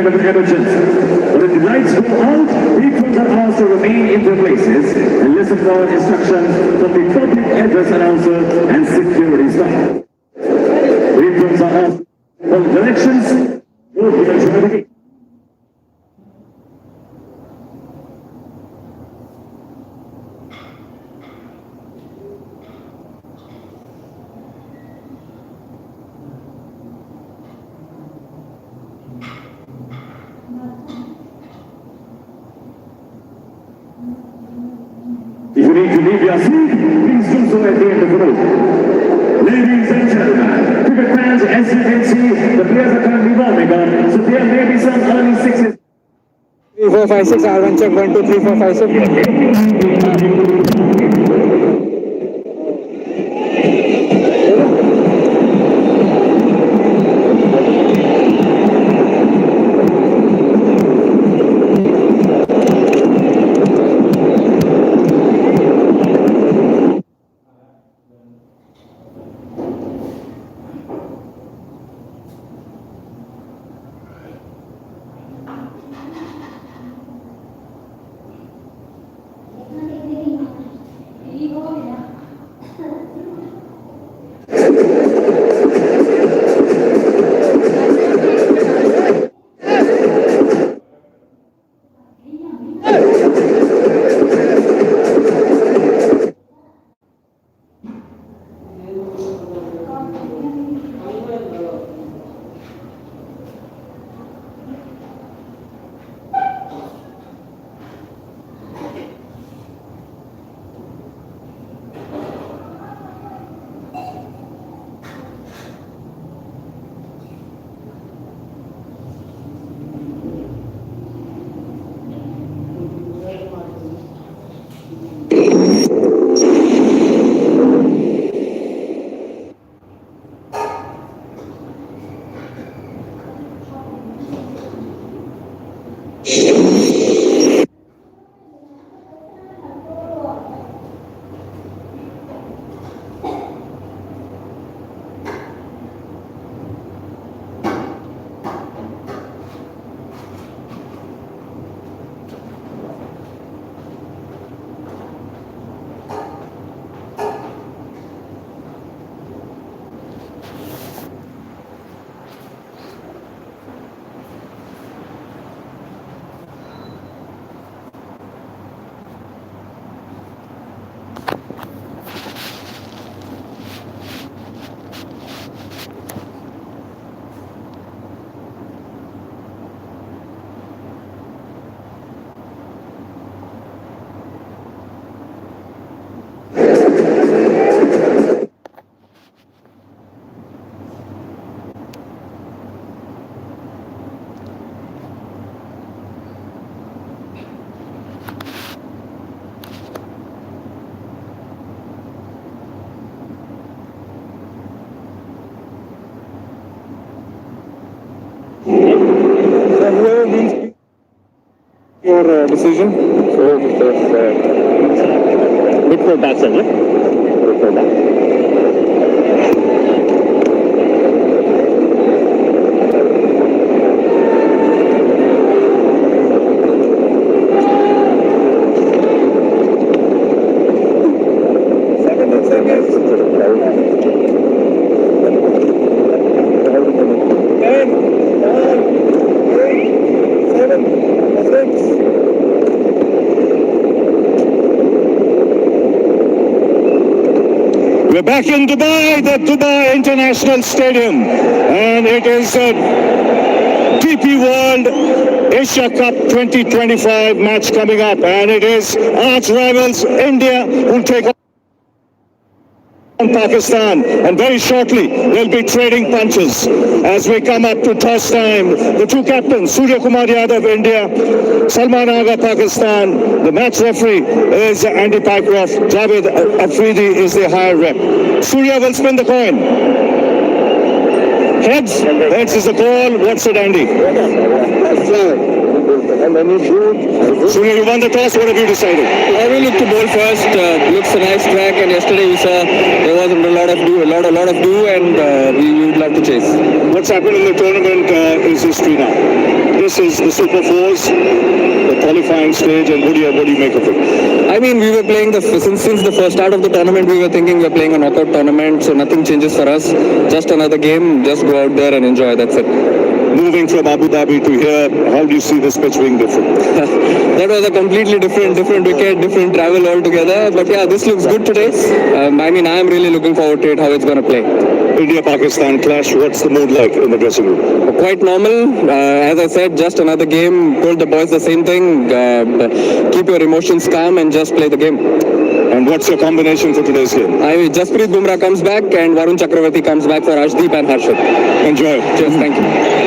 movement of the emergence. But if the lights go out, patrons are asked to remain in their places and listen for instructions from the public address announcer and security staff. Patrons are asked for directions. Go to the gate. If you need to leave your seat, please do so at the end of the road. Ladies and gentlemen, cricket fans, as you can see, the players are currently warming up, so there may be some early sixes. 3, 4, 5, 6, R1 check, 1, 2, 3, 4, 5, 6. Your decision? So, look for back, sir. Look for back. We're back in Dubai, the Dubai International Stadium, and it is a DP World Asia Cup 2025 match coming up, and it is arch rivals India who take on Pakistan, and very shortly they'll be trading punches as we come up to toss time. The two captains, Surya Kumar Yadav, India, Salman Agha, Pakistan. The match referee is Andy Pycroft. Javed Afridi is the higher rep. Surya will spin the coin. Heads? Heads is the call. What's it, Andy? And when you do, Surya, you won the toss. What have you decided? I will look to bowl first. Looks a nice track, and yesterday we saw there wasn't a lot of do, and we would love to chase. What's happened in the tournament is history now. This is the Super Fours, the qualifying stage, and what do you make of it? I mean, we were playing since the first start of the tournament. We were thinking we're playing a knockout tournament, so nothing changes for us. Just another game. Just go out there and enjoy. That's it. Moving from Abu Dhabi to here, how do you see this pitch being different? That was a completely different wicket, different travel altogether. But yeah, this looks good today. I mean, I am really looking forward to it, how it's going to play. India-Pakistan clash, what's the mood like in the dressing room? Quite normal. As I said, just another game. Told the boys the same thing. Keep your emotions calm and just play the game. And what's your combination for today's game? Jasprit Bumrah comes back and Varun Chakravarti comes back for Arshdeep and Harshad. Enjoy. Cheers, thank you.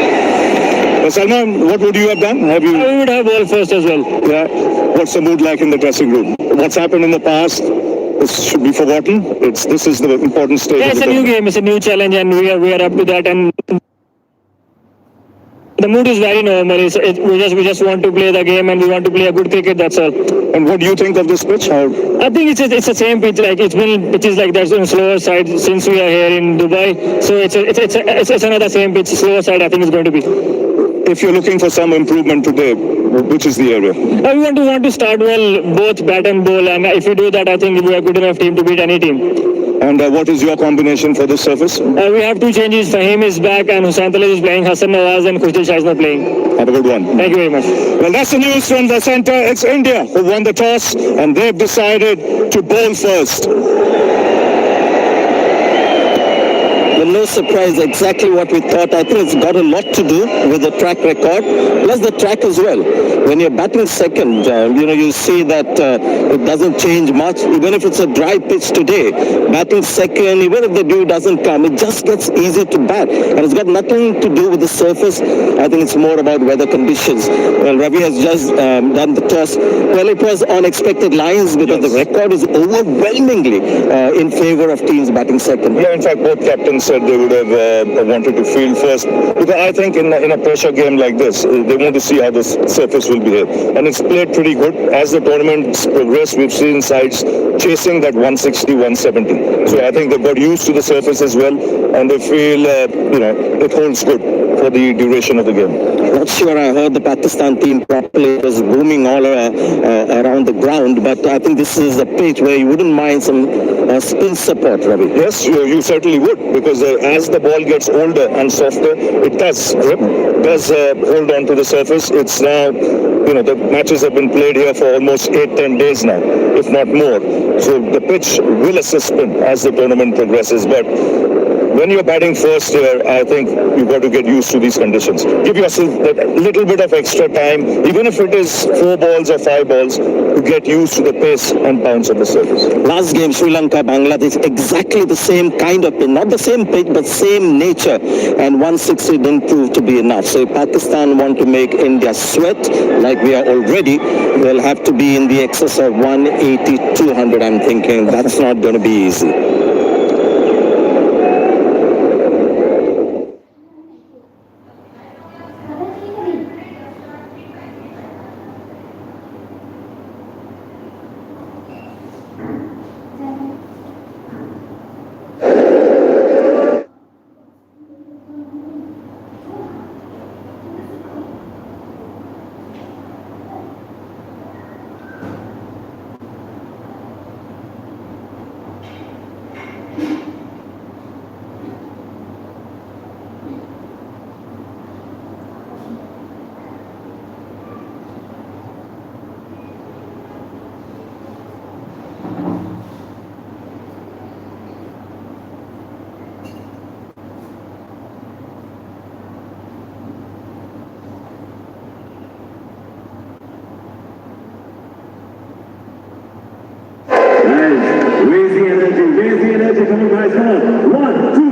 Salman, what would you have done? I would have ball first as well. Yeah. What's the mood like in the dressing room? What's happened in the past? This should be forgotten. This is the important stage. Yeah, it's a new game, it's a new challenge, and we are up to that. And the mood is very normal. We just want to play the game, and we want to play a good cricket. That's all. And what do you think of this pitch? I think it's the same pitch. Like it's been pitches like that on slower side since we are here in Dubai. So it's another same pitch, slower side. I think it's going to be. If you're looking for some improvement today, which is the area? We want to start well, both bat and bowl, and if we do that, I think we are a good enough team to beat any team. And what is your combination for this surface? We have two changes. Fahim is back, and Hussain Talib is playing. Hassan Nawaz and Khushdil Shah is not playing. Have a good one. Thank you very much. Well, that's the news from the centre. It's India who won the toss, and they've decided to bowl first. No surprise, exactly what we thought. I think it's got a lot to do with the track record, plus the track as well. When you're batting second, you see that it doesn't change much. Even if it's a dry pitch today, batting second, even if the dew doesn't come, it just gets easy to bat. And it's got nothing to do with the surface. I think it's more about weather conditions. Well, Ravi has just done the toss. Well, it was on expected lines because the record is overwhelmingly in favor of teams batting second. Yeah, in fact, both captains said they would have wanted to field first. Because I think in a pressure game like this, they want to see how the surface will behave. And it's played pretty good. As the tournament's progressed, we've seen sides chasing that 160, 170. So I think they've got used to the surface as well. And they feel, it holds good for the duration of the game. Not sure I heard the Pakistan team properly. It was booming all around the ground. But I think this is a pitch where you wouldn't mind some spin support, Ravi. Yes, you certainly would. Because as the ball gets older and softer, it does grip, does hold on to the surface. It's now, the matches have been played here for almost 8-10 days now, if not more. So the pitch will assist spin as the tournament progresses. But when you're batting first here, I think you've got to get used to these conditions. Give yourself that little bit of extra time, even if it is 4 balls or 5 balls, to get used to the pace and bounce of the surface. Last game, Sri Lanka, Bangladesh, exactly the same kind of pitch. Not the same pitch, but same nature. And 160 didn't prove to be enough. So if Pakistan want to make India sweat, like we are already, they'll have to be in the excess of 180, 200. I'm thinking that's not going to be easy. Raise the energy, come on guys, come on. 1, 2.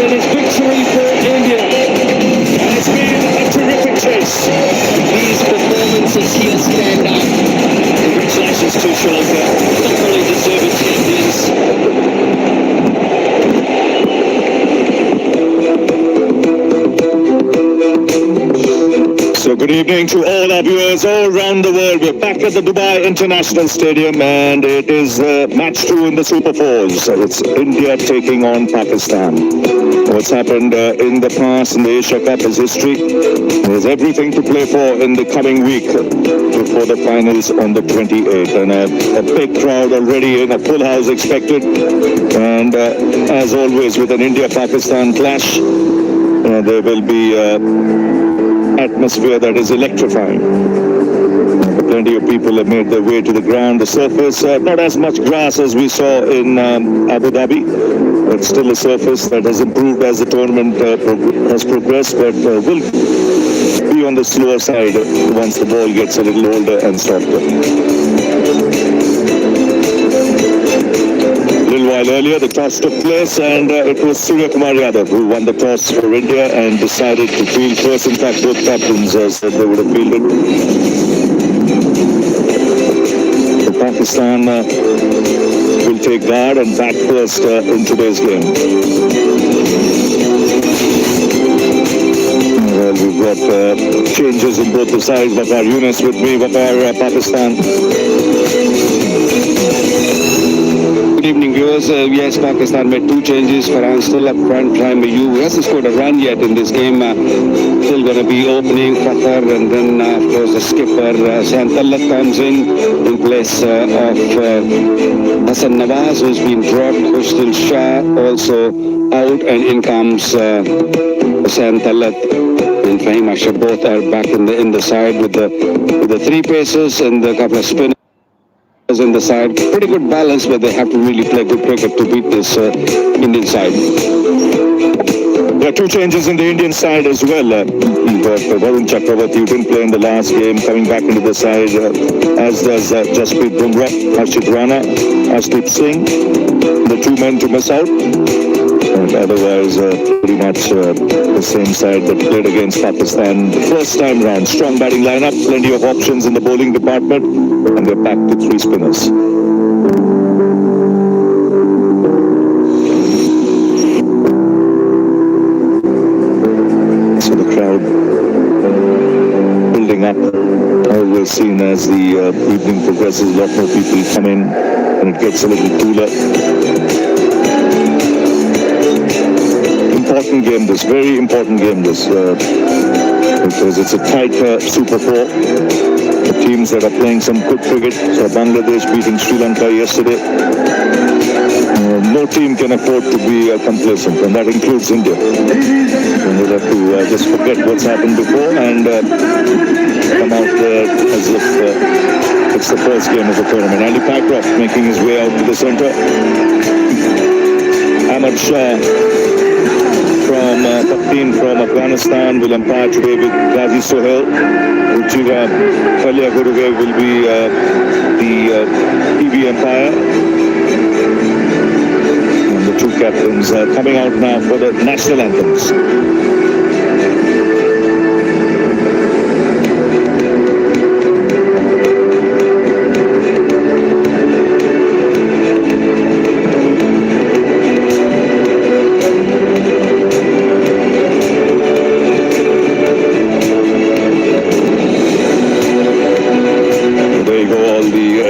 It is victory for India. And it's been a terrific chase. These performances here stand out. Congratulations to Sri Lanka. Thoroughly deserving champions. So good evening to all our viewers all around the world. We're back at the Dubai International Stadium and it is match 2 in the Super Fours. It's India taking on Pakistan. What's happened in the past in the Asia Cup is history. There's everything to play for in the coming week before the finals on the 28th. And a big crowd already in a full house expected. And as always with an India-Pakistan clash, there will be atmosphere that is electrifying. Plenty of people have made their way to the ground. The surface, not as much grass as we saw in Abu Dhabi, but still a surface that has improved as the tournament has progressed, but will be on the slower side once the ball gets a little older and softer. A little while earlier, the toss took place and it was Surya Kumar Yadav who won the toss for India and decided to field first. In fact, both captains said they would have fielded. So Pakistan will take guard and bat first in today's game. Well, we've got changes in both the sides. Waqar Yunus with me. Waqar, Pakistan. Good evening, viewers. Yes, Pakistan made 2 changes. Farhan still up front. Prime Ayub hasn't scored a run yet in this game. Still going to be opening Fakhar, and then of course the skipper Hussain Tallat comes in place of Hassan Nawaz, who's been dropped. Husnul Shah also out, and in comes Hussain Tallat and Fahim Ashraf. Both are back in the side with the 3 paces and a couple of spinners in the side. Pretty good balance, but they have to really play good cricket to beat this Indian side. There are 2 changes in the Indian side as well. You've got Varun Chakravarti, who didn't play in the last game, coming back into the side, as does Jasprit Bumrah, Harshit Rana, Arshdeep Singh, the 2 men to miss out. But otherwise, pretty much the same side that played against Pakistan the first time round. Strong batting lineup, plenty of options in the bowling department, and they're back to 3 spinners. So the crowd building up. Always seen as the evening progresses, a lot more people come in and it gets a little cooler. Important game this, very important game this, because it's a tight Super 4. The teams that are playing some good cricket, so Bangladesh beating Sri Lanka yesterday. No team can afford to be complacent, and that includes India. And they'll have to just forget what's happened before and come out there as if it's the first game of the tournament. Andy Pycroft making his way out to the centre. Ahmad Shah from Pakistan, from Afghanistan, will umpire today with Ghazi Sohail. Ruchira Kalia Guruge will be the TV umpire. And the 2 captains coming out now for the national anthems.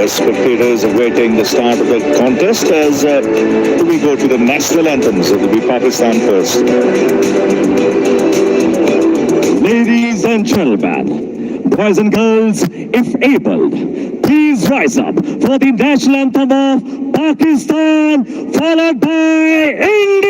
Spectators awaiting the start of the contest as we go to the national anthems. It will be Pakistan first. Ladies and gentlemen, boys and girls, if able, please rise up for the national anthem of Pakistan, followed by India.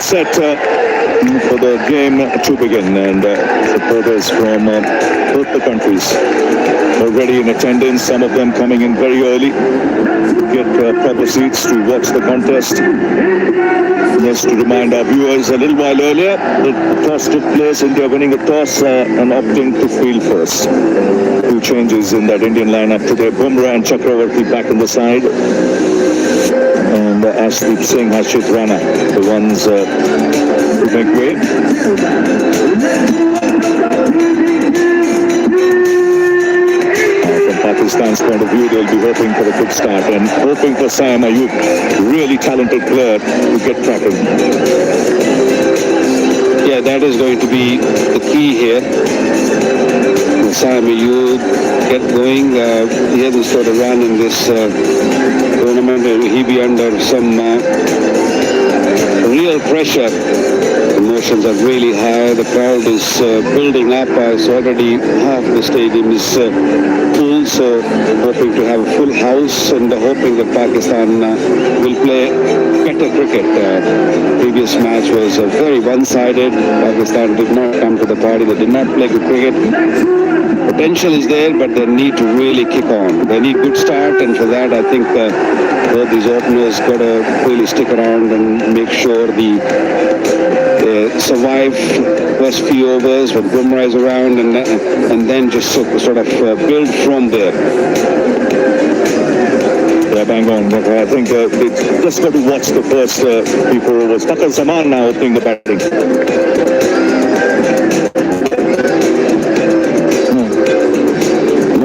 Set for the game to begin, and supporters from both the countries already in attendance, some of them coming in very early to get proper seats to watch the contest. Just to remind our viewers, a little while earlier, the toss took place, India winning the toss and opting to field first. Two changes in that Indian lineup today. Bumrah and Chakravarti back on the side. And Ashdeep Singh, Harshit Rana, the ones who make way. From Pakistan's point of view, they'll be hoping for a good start and hoping for Sam Ayub, really talented player, to get cracking. Yeah, that is going to be the key here. Sam Ayub get going. He hasn't scored a run in this tournament. He'll be under some real pressure. Emotions are really high. The crowd is building up. It's already half the stadium is full, so hoping to have a full house and hoping that Pakistan will play better cricket. Previous match was very one-sided. Pakistan did not come to the party. They did not play good cricket. Potential is there, but they need to really kick on. They need good start, and for that, I think both these openers got to really stick around and make sure they survive first few overs when Bumrah is around, and then just sort of build from there. Yeah, bang on. But I think they just got to watch the first few overs. Fakhar Zaman now opening the batting.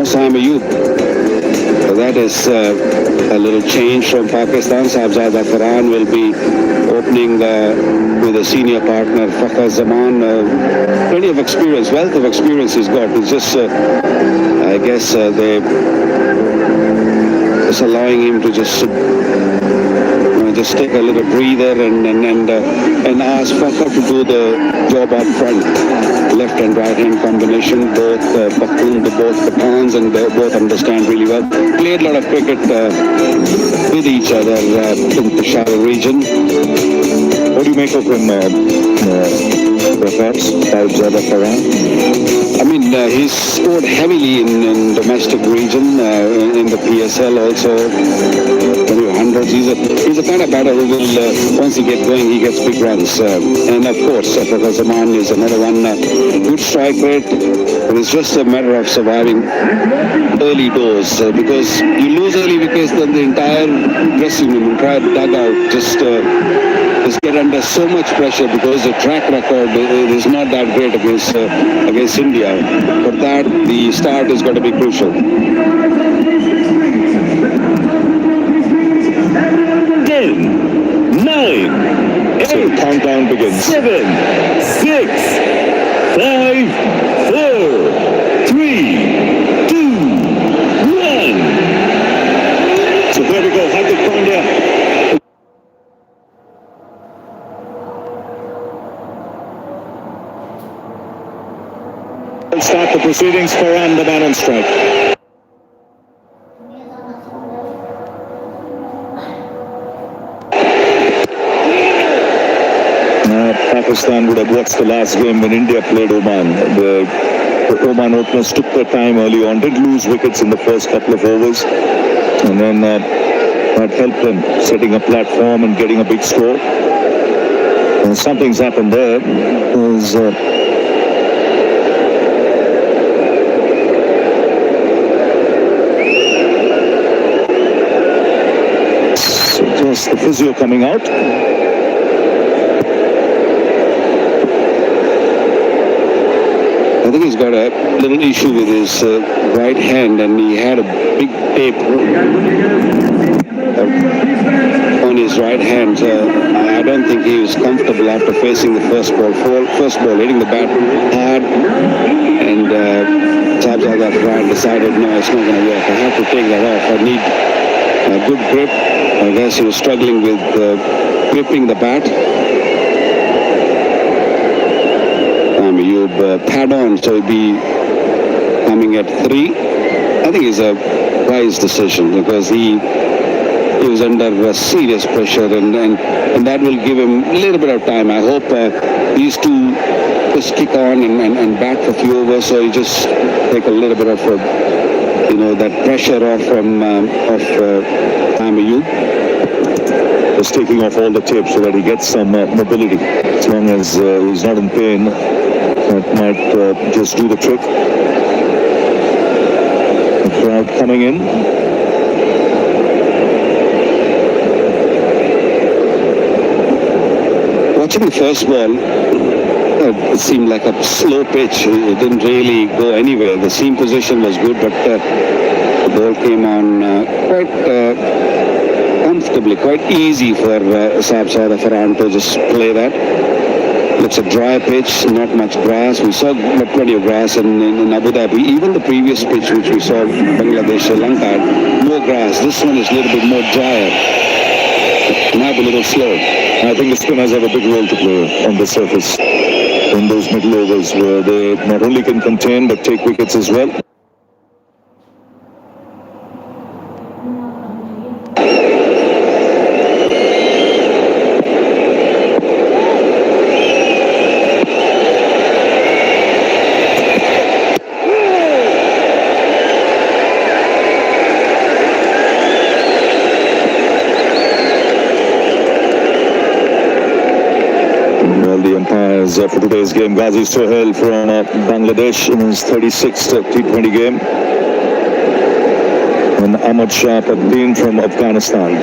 Sam Ayub. So that is a little change from Pakistan. Sahibzada Farhan will be opening with a senior partner, Fakhar Zaman. Plenty of experience, wealth of experience he's got. It's just, I guess, they just allowing him to just take a little breather and ask Fakhar to do the job up front. Left and right hand combination, both Pakhtun, both Pathans, and they both understand really well. Played a lot of cricket with each other in the Peshawar region. What do you make of him, perhaps, Sahibzada Farhan? I mean, he's scored heavily in domestic region, in the PSL also. Hundreds. He's a kind of batter who will, once he gets going, he gets big runs. And of course, Fakhar Zaman is another one. Good strike rate. But it's just a matter of surviving early doors. Because you lose early wickets, then the entire dressing room, entire dugout just get under so much pressure because the track record is not that great against India. For that, the start is going to be crucial. 10, 9, 8, so countdown begins. 7, 6, 5, 4, 3, 2, 1. So there we go. Hardik Pandya. We'll start the proceedings. Farhan, the man on strike. Pakistan would have watched the last game when India played Oman. The Oman openers took their time early on, did lose wickets in the first couple of overs, and then that helped them setting a platform and getting a big score. And something's happened there. Just the physio coming out. I think he's got a little issue with his right hand, and he had a big tape on his right hand. I don't think he was comfortable after facing the first ball, hitting the bat hard, and Sahibzada Farhan decided, no, it's not going to work. I have to take that off. I need a good grip. I guess he was struggling with gripping the bat. Ayub pad on, so he'll be coming at 3. I think it's a wise decision because he was under serious pressure, and that will give him a little bit of time. I hope these two just kick on and bat for a few overs, so he just take a little bit of that pressure off from Ayub. was taking off all the tape so that he gets some mobility. As long as he's not in pain, that might just do the trick. The crowd coming in. Watching the first ball, it seemed like a slow pitch. It didn't really go anywhere. The seam position was good, but the ball came on quite comfortably, quite easy for Saab Saada Farhan to just play that. It's a dry pitch, not much grass. We saw plenty of grass in Abu Dhabi. Even the previous pitch which we saw Bangladesh, Sri Lanka had more grass. This one is a little bit more drier. Might be a little slow. I think the spinners have a big role to play on the surface in those middle overs where they not only can contain but take wickets as well. For today's game, Ghazi Sohail from Bangladesh in his 36th T20 game, and Ahmad Shah Abdeen from Afghanistan,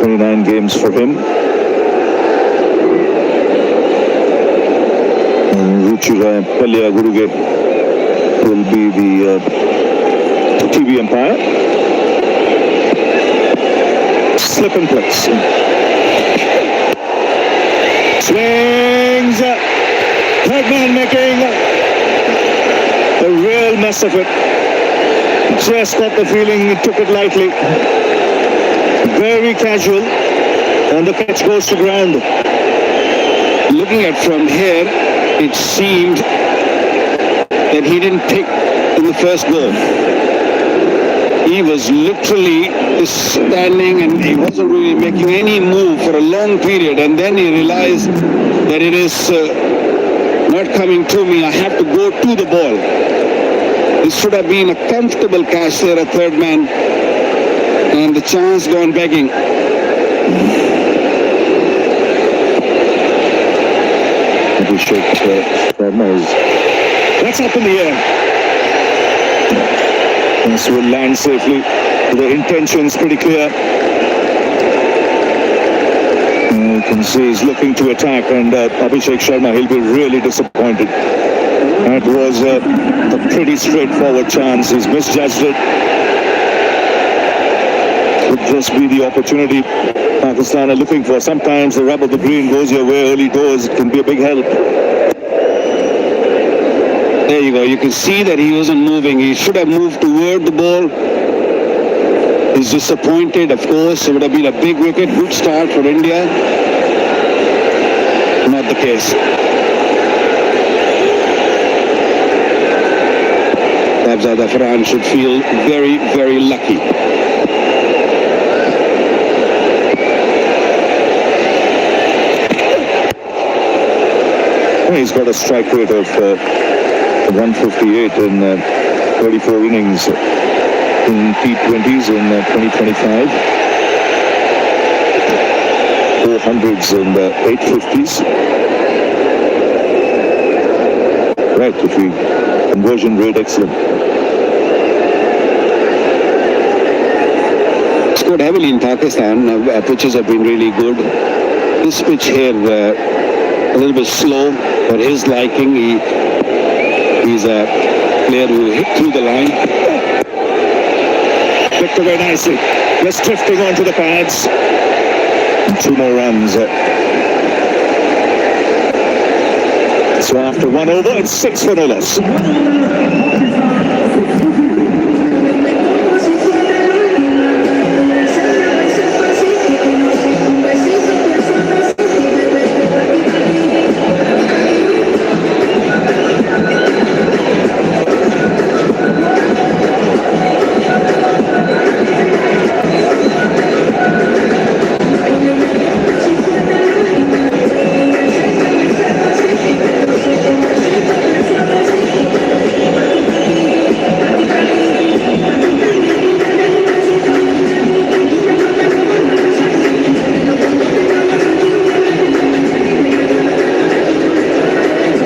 29 games for him. And Ruchira Palya Guruge will be the TV umpire. Slip and flicks. Swings, third man making a real mess of it. Just got the feeling he took it lightly. Very casual, and the catch goes to ground. Looking at from here, it seemed that he didn't pick in the first ball. He was literally standing and he wasn't really making any move for a long period, and then he realized that it is not coming to me. I have to go to the ball. This should have been a comfortable catch there, a third man, and the chance gone begging. Abhishek Sharma is... That's up in the air. This will land safely. The intention's pretty clear. You can see he's looking to attack, and Abhishek Sharma, he'll be really disappointed. That was a pretty straightforward chance. He's misjudged it. Could just be the opportunity Pakistan are looking for. Sometimes the rub of the green goes your way early doors. It can be a big help. There you go. You can see that he wasn't moving. He should have moved toward the ball. He's disappointed, of course. It would have been a big wicket. Good start for India. Not the case. Saab Saada Farhan should feel very, very lucky. He's got a strike rate of 158 in 34 innings in T20s in 2025. 400s and 850s. Right, if we conversion rate excellent. Scored heavily in Pakistan. Pitches have been really good. This pitch here, a little bit slow for his liking. He's a player who hit through the line. Picked away nicely. Just drifting onto the pads. And 2 more runs. So after 1 over, it's 6 for no less.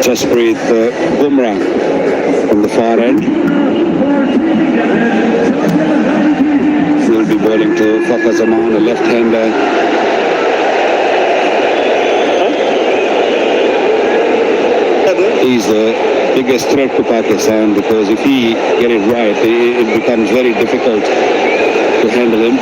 Jasprit Bumrah from the far end. He'll be bowling to Fakhar Zaman, a left-hander. He's the biggest threat to Pakistan because if he get it right, it becomes very difficult to handle him.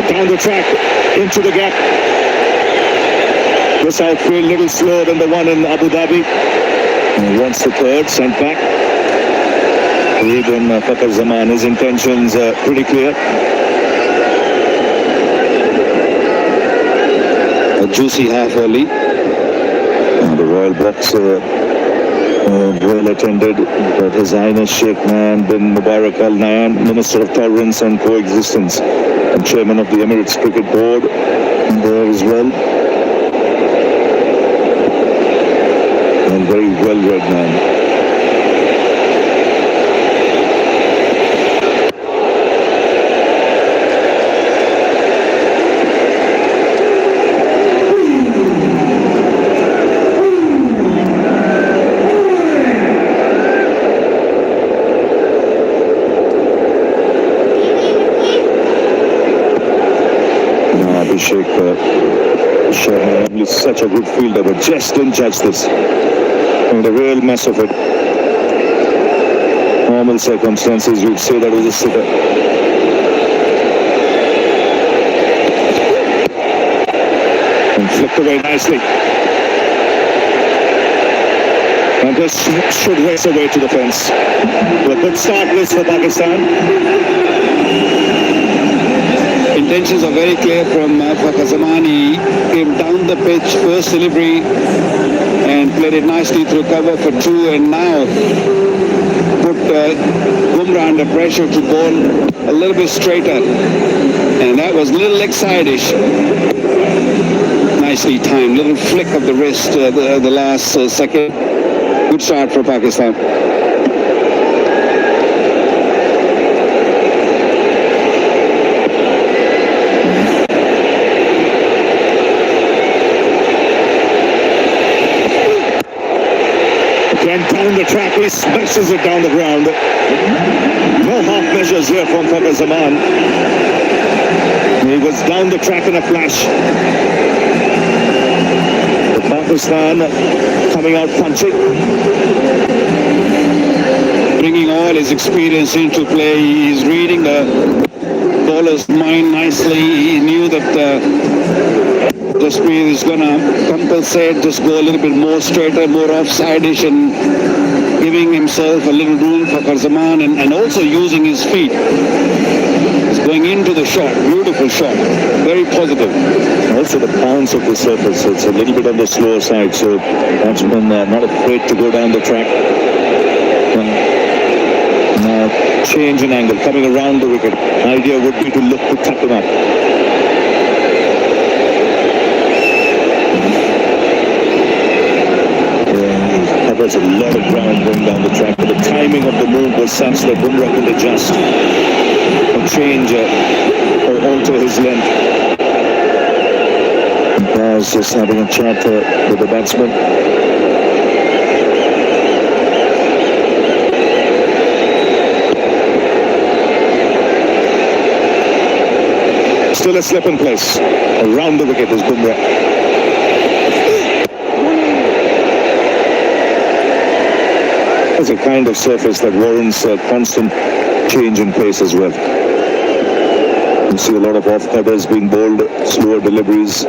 Down the track, into the gap. This outfield a little slower than the one in Abu Dhabi. And once the third, sent back. Even Fakhar Zaman, his intentions are pretty clear. A juicy half early. And the Royal Box well attended by His Highness Sheikh Nayam bin Mubarak Al Nayam, Minister of Tolerance and Coexistence and Chairman of the Emirates Cricket Board there as well. And very well-read man. Abhishek Sharma is such a good fielder, but just didn't judge this. And a real mess of it. Normal circumstances, you'd say that was a sitter. And flicked away nicely. And this should race away to the fence. A good start this for Pakistan. Intentions are very clear from Fakhar Zaman. He came down the pitch, first delivery, and played it nicely through cover for two, and now put Bumrah under pressure to bowl a little bit straighter. And that was a little leg side-ish. Nicely timed, little flick of the wrist the last second. Good start for Pakistan. Again down the track, he smashes it down the ground. No half measures here from Fakhar Zaman. He was down the track in a flash. But Pakistan coming out punching. Bringing all his experience into play. He's reading the bowler's mind nicely. He knew that Jasprit is going to compensate, just go a little bit more straighter, more offside-ish, and giving himself a little room for Fakhar Zaman, and also using his feet. He's going into the shot, beautiful shot, very positive. Also the bounce of the surface, it's a little bit on the slower side, so batsmen not afraid to go down the track. Now change in angle, coming around the wicket. Idea would be to look to tap him up. Covers a lot of ground going down the track, but the timing of the move was such that Bumrah could adjust or change or alter his length. Baz just having a chat with the batsman. Still a slip in place. Around the wicket is Bumrah. It's a kind of surface that warrants a constant change in pace as well. You see a lot of off-cutters being bowled, slower deliveries.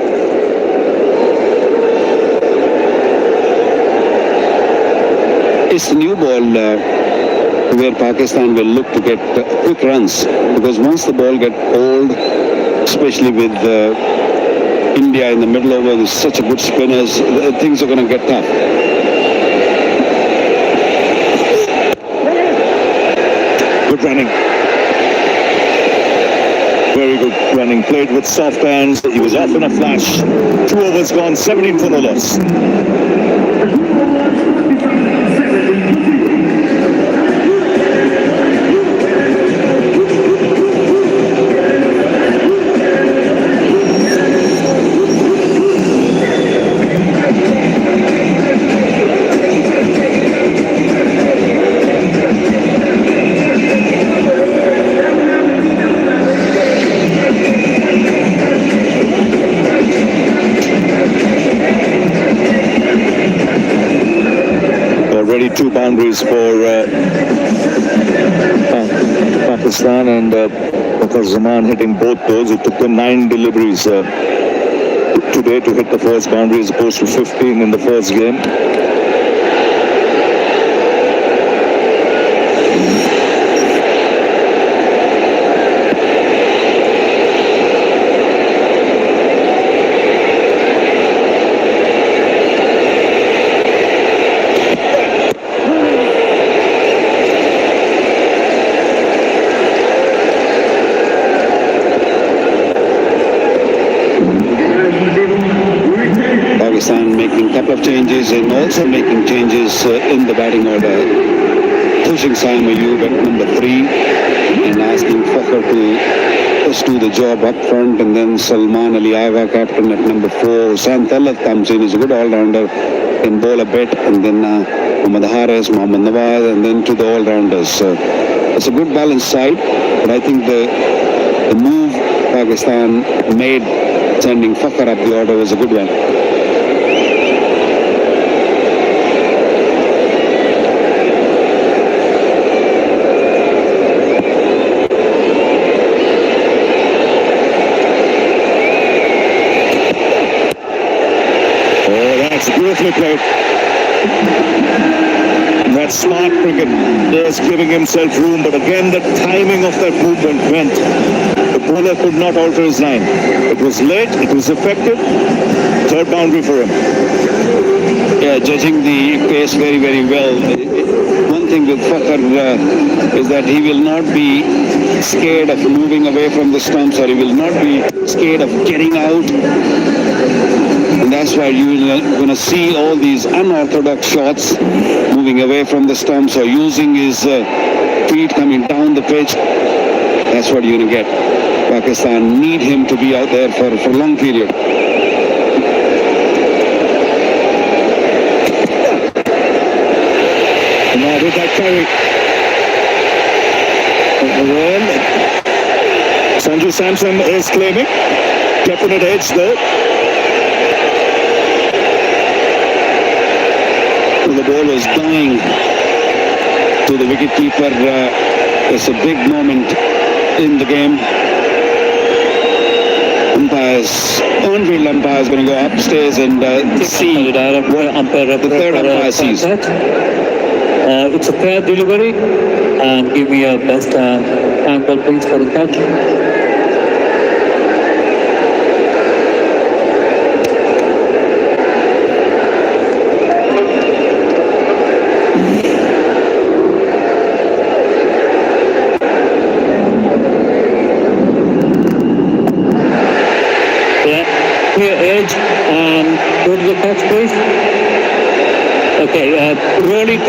It's the new ball where Pakistan will look to get quick runs, because once the ball gets old, especially with India in the middle over with such a good spinners, things are going to get tough. Good running. Very good running. Played with soft hands. He was off in a flash. 2 overs gone, 17 for no loss. Already 2 boundaries for Pakistan, and Fakhar Zaman hitting both those. It took them 9 deliveries today to hit the first boundary as opposed to 15 in the first game. Pakistan making a couple of changes and also making changes in the batting order. Pushing Saim Ayub at number 3 and asking Fakhar to just do the job up front, and then Salman Ali Agha, captain, at number 4. Hussain Talat comes in, he's a good all-rounder, can bowl a bit, and then Mohammad Haris, Mohammad Nawaz, and then to the all-rounders. It's a good balanced side, but I think the move Pakistan made sending Fakhar up the order was a good one. Beautifully played. That's smart cricket. There's giving himself room, but again the timing of that movement went. The bowler could not alter his line. It was late, it was effective. 3rd boundary for him. Yeah, judging the pace very, very well. One thing with Fakhar is that he will not be scared of moving away from the stumps, or he will not be scared of getting out. And that's why you're going to see all these unorthodox shots, moving away from the stumps or using his feet coming down the pitch. That's what you're going to get. Pakistan need him to be out there for a long period. And now with that carry. Sanju Samson is claiming. Definite edge though. The ball was dying to the wicketkeeper. It's a big moment in the game. Honorable umpire is going to go upstairs and see what the third umpire sees. It's a fair delivery, and give me a best angle please for the catch. Clear edge and go to the catch please. Okay, roll it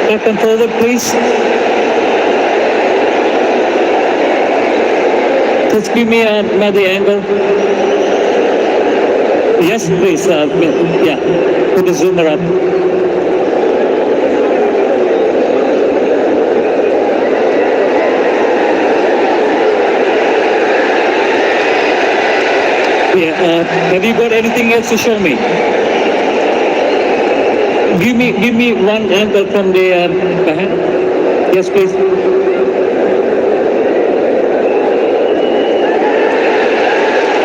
back and forward please. Just give me another angle. Yes please, yeah, put the zoomer up. Yeah, have you got anything else to show me? Give me one angle from the hand. Yes, please.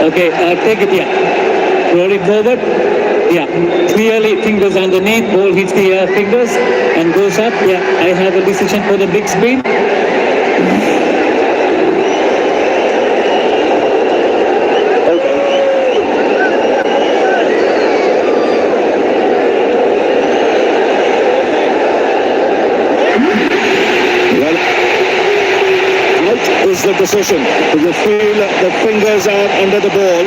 Okay, take it, yeah. Roll it forward. Yeah, clearly fingers underneath, ball hits the fingers and goes up. Yeah, I have a decision for the big screen. the decision. You feel the fingers are under the ball.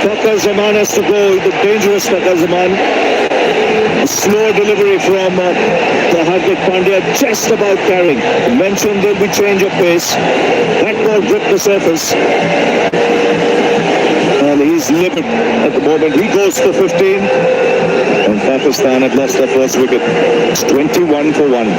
Fakhar Zaman has to go, the dangerous Fakhar Zaman. Slow delivery from the Hardik Pandya, just about carrying. Mentioned there'll be change of pace. That ball gripped the surface. And he's livid at the moment. He goes for 15. And Pakistan had lost their first wicket. It's 21 for 1.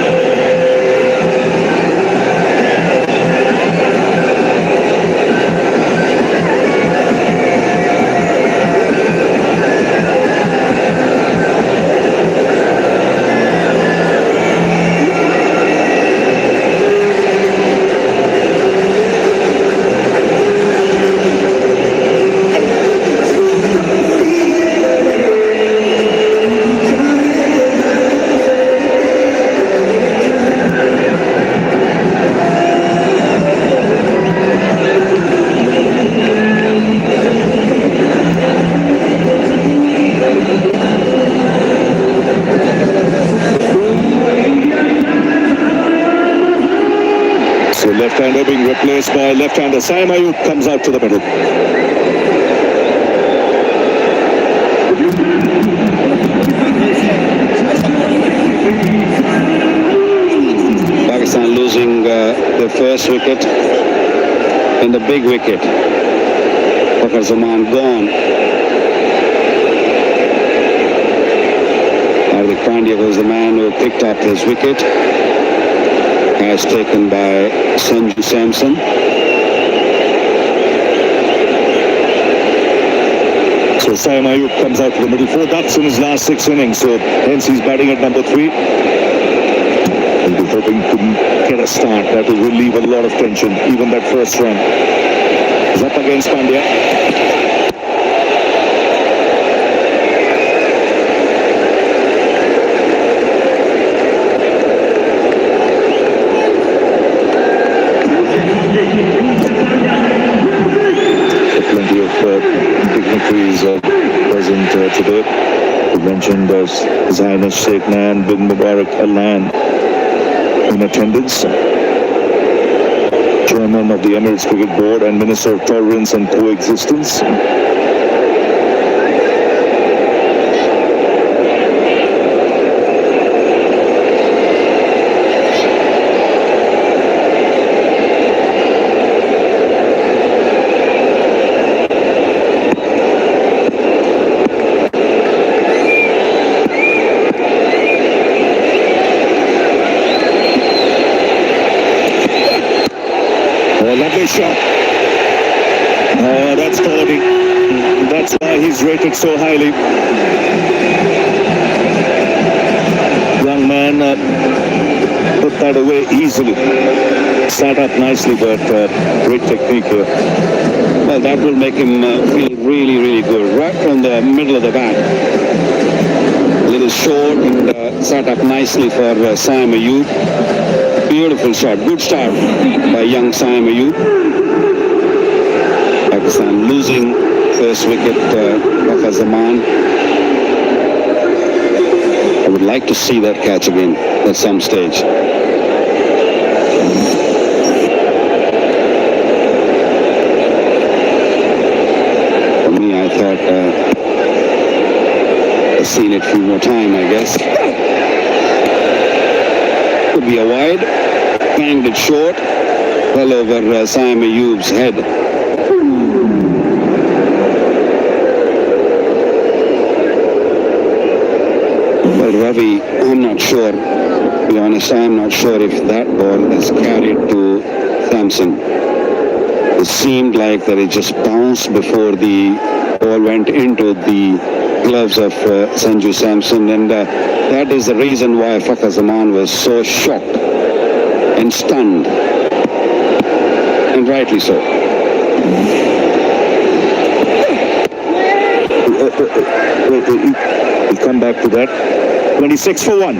So left-hander being replaced by left-hander. Saim Ayub comes out to the middle. Pakistan losing their first wicket and the big wicket. Fakhar Zaman gone. Hardik Pandya was the man who picked up his wicket, as taken by Sanju Samson. So Saim Ayub comes out to the middle. 4 ducks in his last 6 innings. So hence he's batting at number 3. He'll be hoping to get a start. That will relieve a lot of tension. Even that first run. He's up against Pandya. Plenty of dignitaries present today. We mentioned His Highness Sheikh Nayan bin Mubarak Al Nahyan in attendance. Chairman of the Emirates Cricket Board and Minister of Tolerance and Coexistence. Lovely shot. Oh, that's quality. That's why he's rated so highly. Young man put that away easily. Sat up nicely, but great technique here. Well, that will make him feel really, really good. Right from the middle of the bat. A little short and sat up nicely for Saim Ayub. Beautiful shot. Good start by young Saim Ayub. Pakistan losing first wicket, Fakhar Zaman. I would like to see that catch again at some stage. For me, I thought I've seen it a few more times, I guess. Could be a wide. Banged it short, well over Saim Ayub's head. Well, Ravi, I'm not sure. To be honest, I'm not sure if that ball is carried to Samson. It seemed like that it just bounced before the ball went into the gloves of Sanju Samson, and that is the reason why Fakhar Zaman was so shocked and stunned, and rightly so. We'll come back to that. 26 for 1.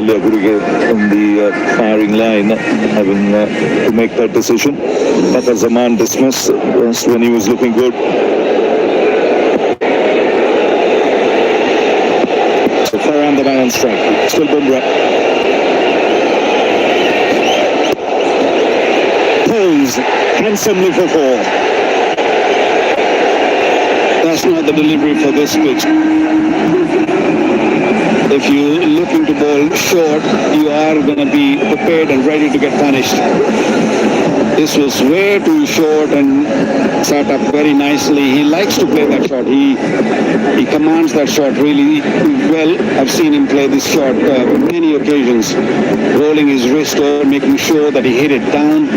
Ahalya Gurige on the firing line, having to make that decision. Fakhar Zaman dismissed just when he was looking good. So Farhan the man on strike. Still Bumrah. Pulls handsomely for four. That's not the delivery for this pitch. If you're looking to bowl short, you are going to be prepared and ready to get punished. This was way too short and set up very nicely. He likes to play that shot. He commands that shot really well. I've seen him play this shot on many occasions, rolling his wrist over, making sure that he hit it down.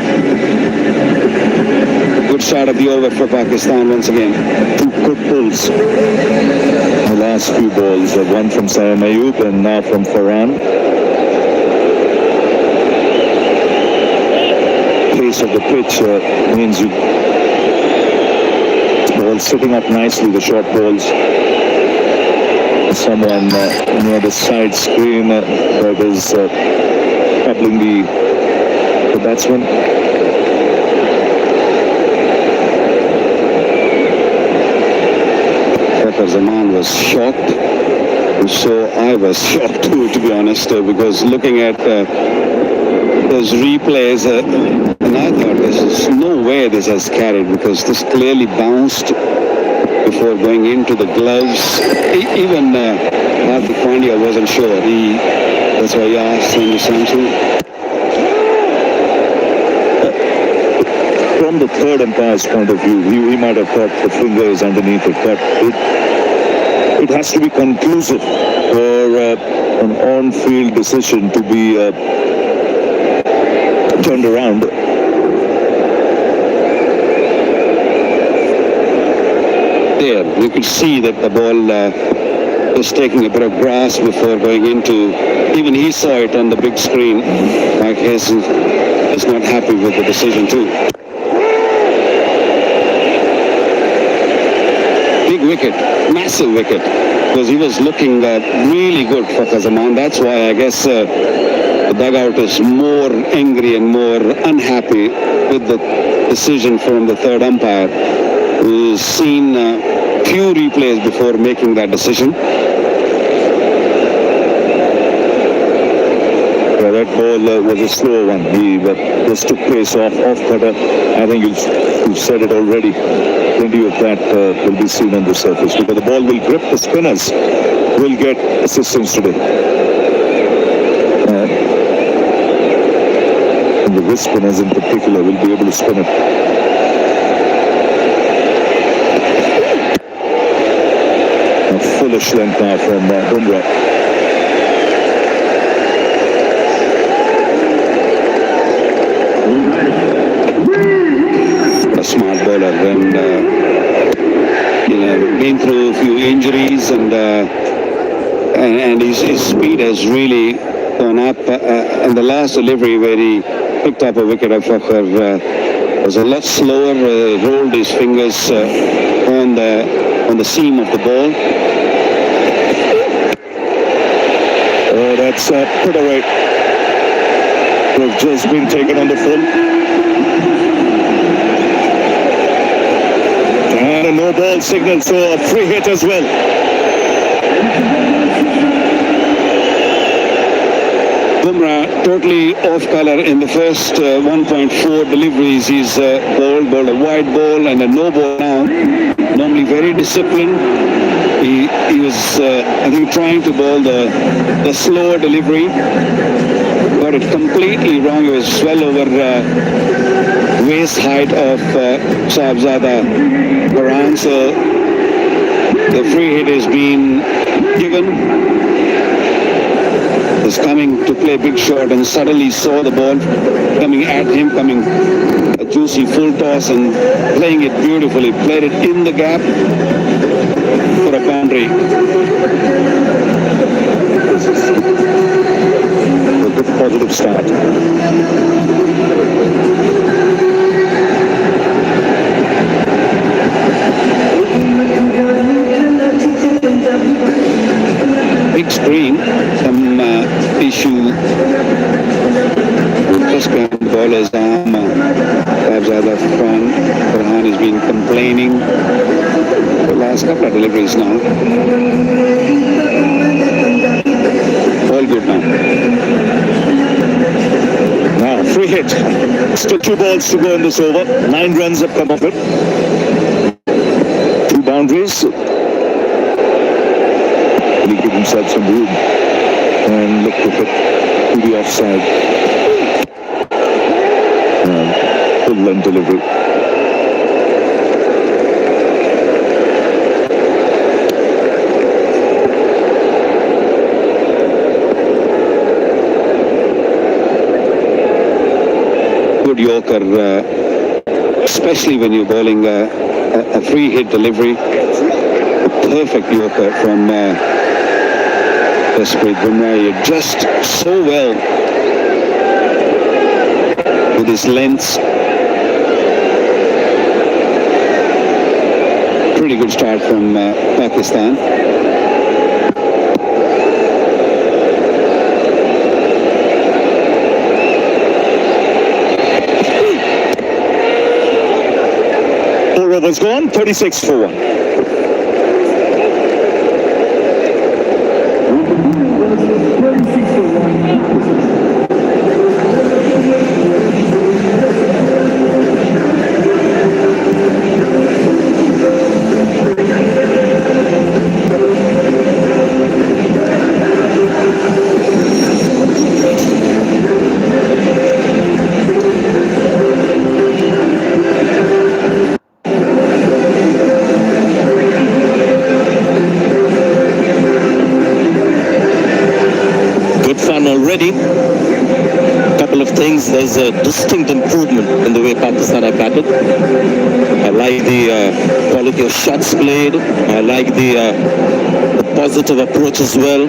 Good start of the over for Pakistan once again. Two good pulls. The last few balls, one from Sayyam Ayub and now from Farhan. Pace of the pitch means you ball sitting up nicely, the short balls. Someone near the side screen that is coupling the batsman. Zaman was shocked, so I was shocked too, to be honest, because looking at those replays, and I thought there's no way this has carried, because this clearly bounced before going into the gloves. Even Hardik Pandya wasn't sure. That's why he asked Sanju Samson. From the third umpire's point of view, he might have thought the finger is underneath it, but it has to be conclusive for an on-field decision to be turned around. There, you could see that the ball was taking a bit of grass before going into. Even he saw it on the big screen. Mike Hazen is not happy with the decision too. Big wicket, massive wicket, because he was looking really good for Zaman. That's why I guess the dugout is more angry and more unhappy with the decision from the third umpire, who's seen few replays before making that decision. Yeah, that ball was a slow one. He just took pace off cutter. I think you've said it already. Plenty of that will be seen on the surface, because the ball will grip the spinners. Will get assistance today. And the wrist spinners in particular will be able to spin it. A foolish length now from Bumrah. A smart bowler when been through a few injuries, and his speed has really gone up. And the last delivery where he picked up a wicket of Fakhar was a lot slower. Rolled his fingers on the seam of the ball. Oh, that's put away. They've just been taken on the full. And a no ball signal, so a free hit as well. Bumrah totally off color in the first 1.4 deliveries. He's bowled a wide ball and a no ball now. Normally very disciplined. He was, I think, trying to bowl the slower delivery. Got it completely wrong. He was well over waist height of Sahibzada Farhan. So the free hit has been given. Is coming to play big shot and suddenly saw the ball coming at him, coming a juicy full toss and playing it beautifully. Played it in the gap for a boundary. A good positive start. Big screen, some issue bowler's arm. Farhan has been complaining the last couple of deliveries now. All good now. Now, free hit. Still 2 balls to go in this over. 9 runs have come of it. 2 boundaries. He give himself some room and look to hit to the offside. Full length delivery. Good Yorker, especially when you're bowling a free hit delivery. A perfect Yorker from Jasprit Bumrah. Just so well with his lengths. Pretty good start from Pakistan. Overs gone, 36 for 1. Already, a couple of things. There's a distinct improvement in the way Pakistan have batted. I like the quality of shots played. I like the positive approach as well.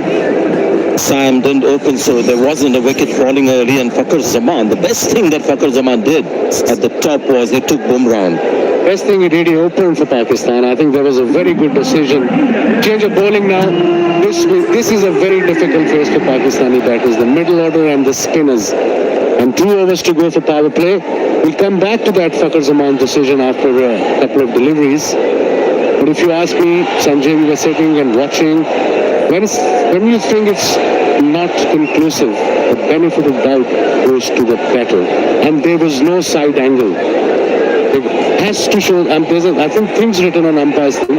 Sam didn't open, so there wasn't a wicket falling early. And Fakhar Zaman, the best thing that Fakhar Zaman did at the top was he took Bumrah on. Best thing, it really opened for Pakistan. I think there was a very good decision. Change of bowling now. This is a very difficult phase for Pakistani batters, the middle order and the spinners. And 2 overs to go for power play. We'll come back to that Fakhar Zaman decision after a couple of deliveries. But if you ask me, Sanjay, we were sitting and watching. When you think it's not conclusive, the benefit of doubt goes to the batter. And there was no side angle. It has to show, I think things written on umpire's thing.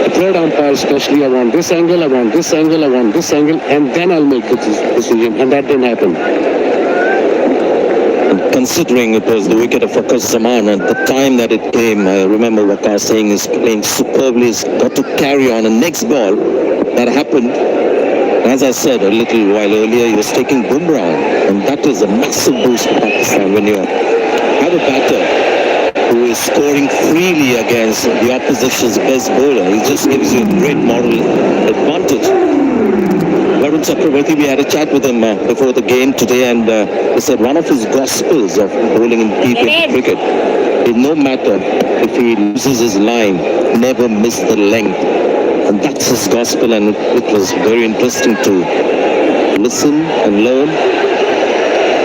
The third umpire especially, I want this angle, I want this angle, I want this angle, and then I'll make the decision. And that didn't happen. Considering it was the wicket of Fakhar Zaman at the time that it came, I remember Waqar saying he's playing superbly, he's got to carry on. And next ball, that happened. As I said a little while earlier, he was taking Bumrah, and that is a massive boost for Pakistan when you have a batter who is scoring freely against the opposition's best bowler. He just gives you a great moral advantage. Varun Chakravarti, we had a chat with him before the game today, and he said one of his gospels of bowling in T20 cricket is no matter if he loses his line, never miss the length. And that's his gospel, and it was very interesting to listen and learn.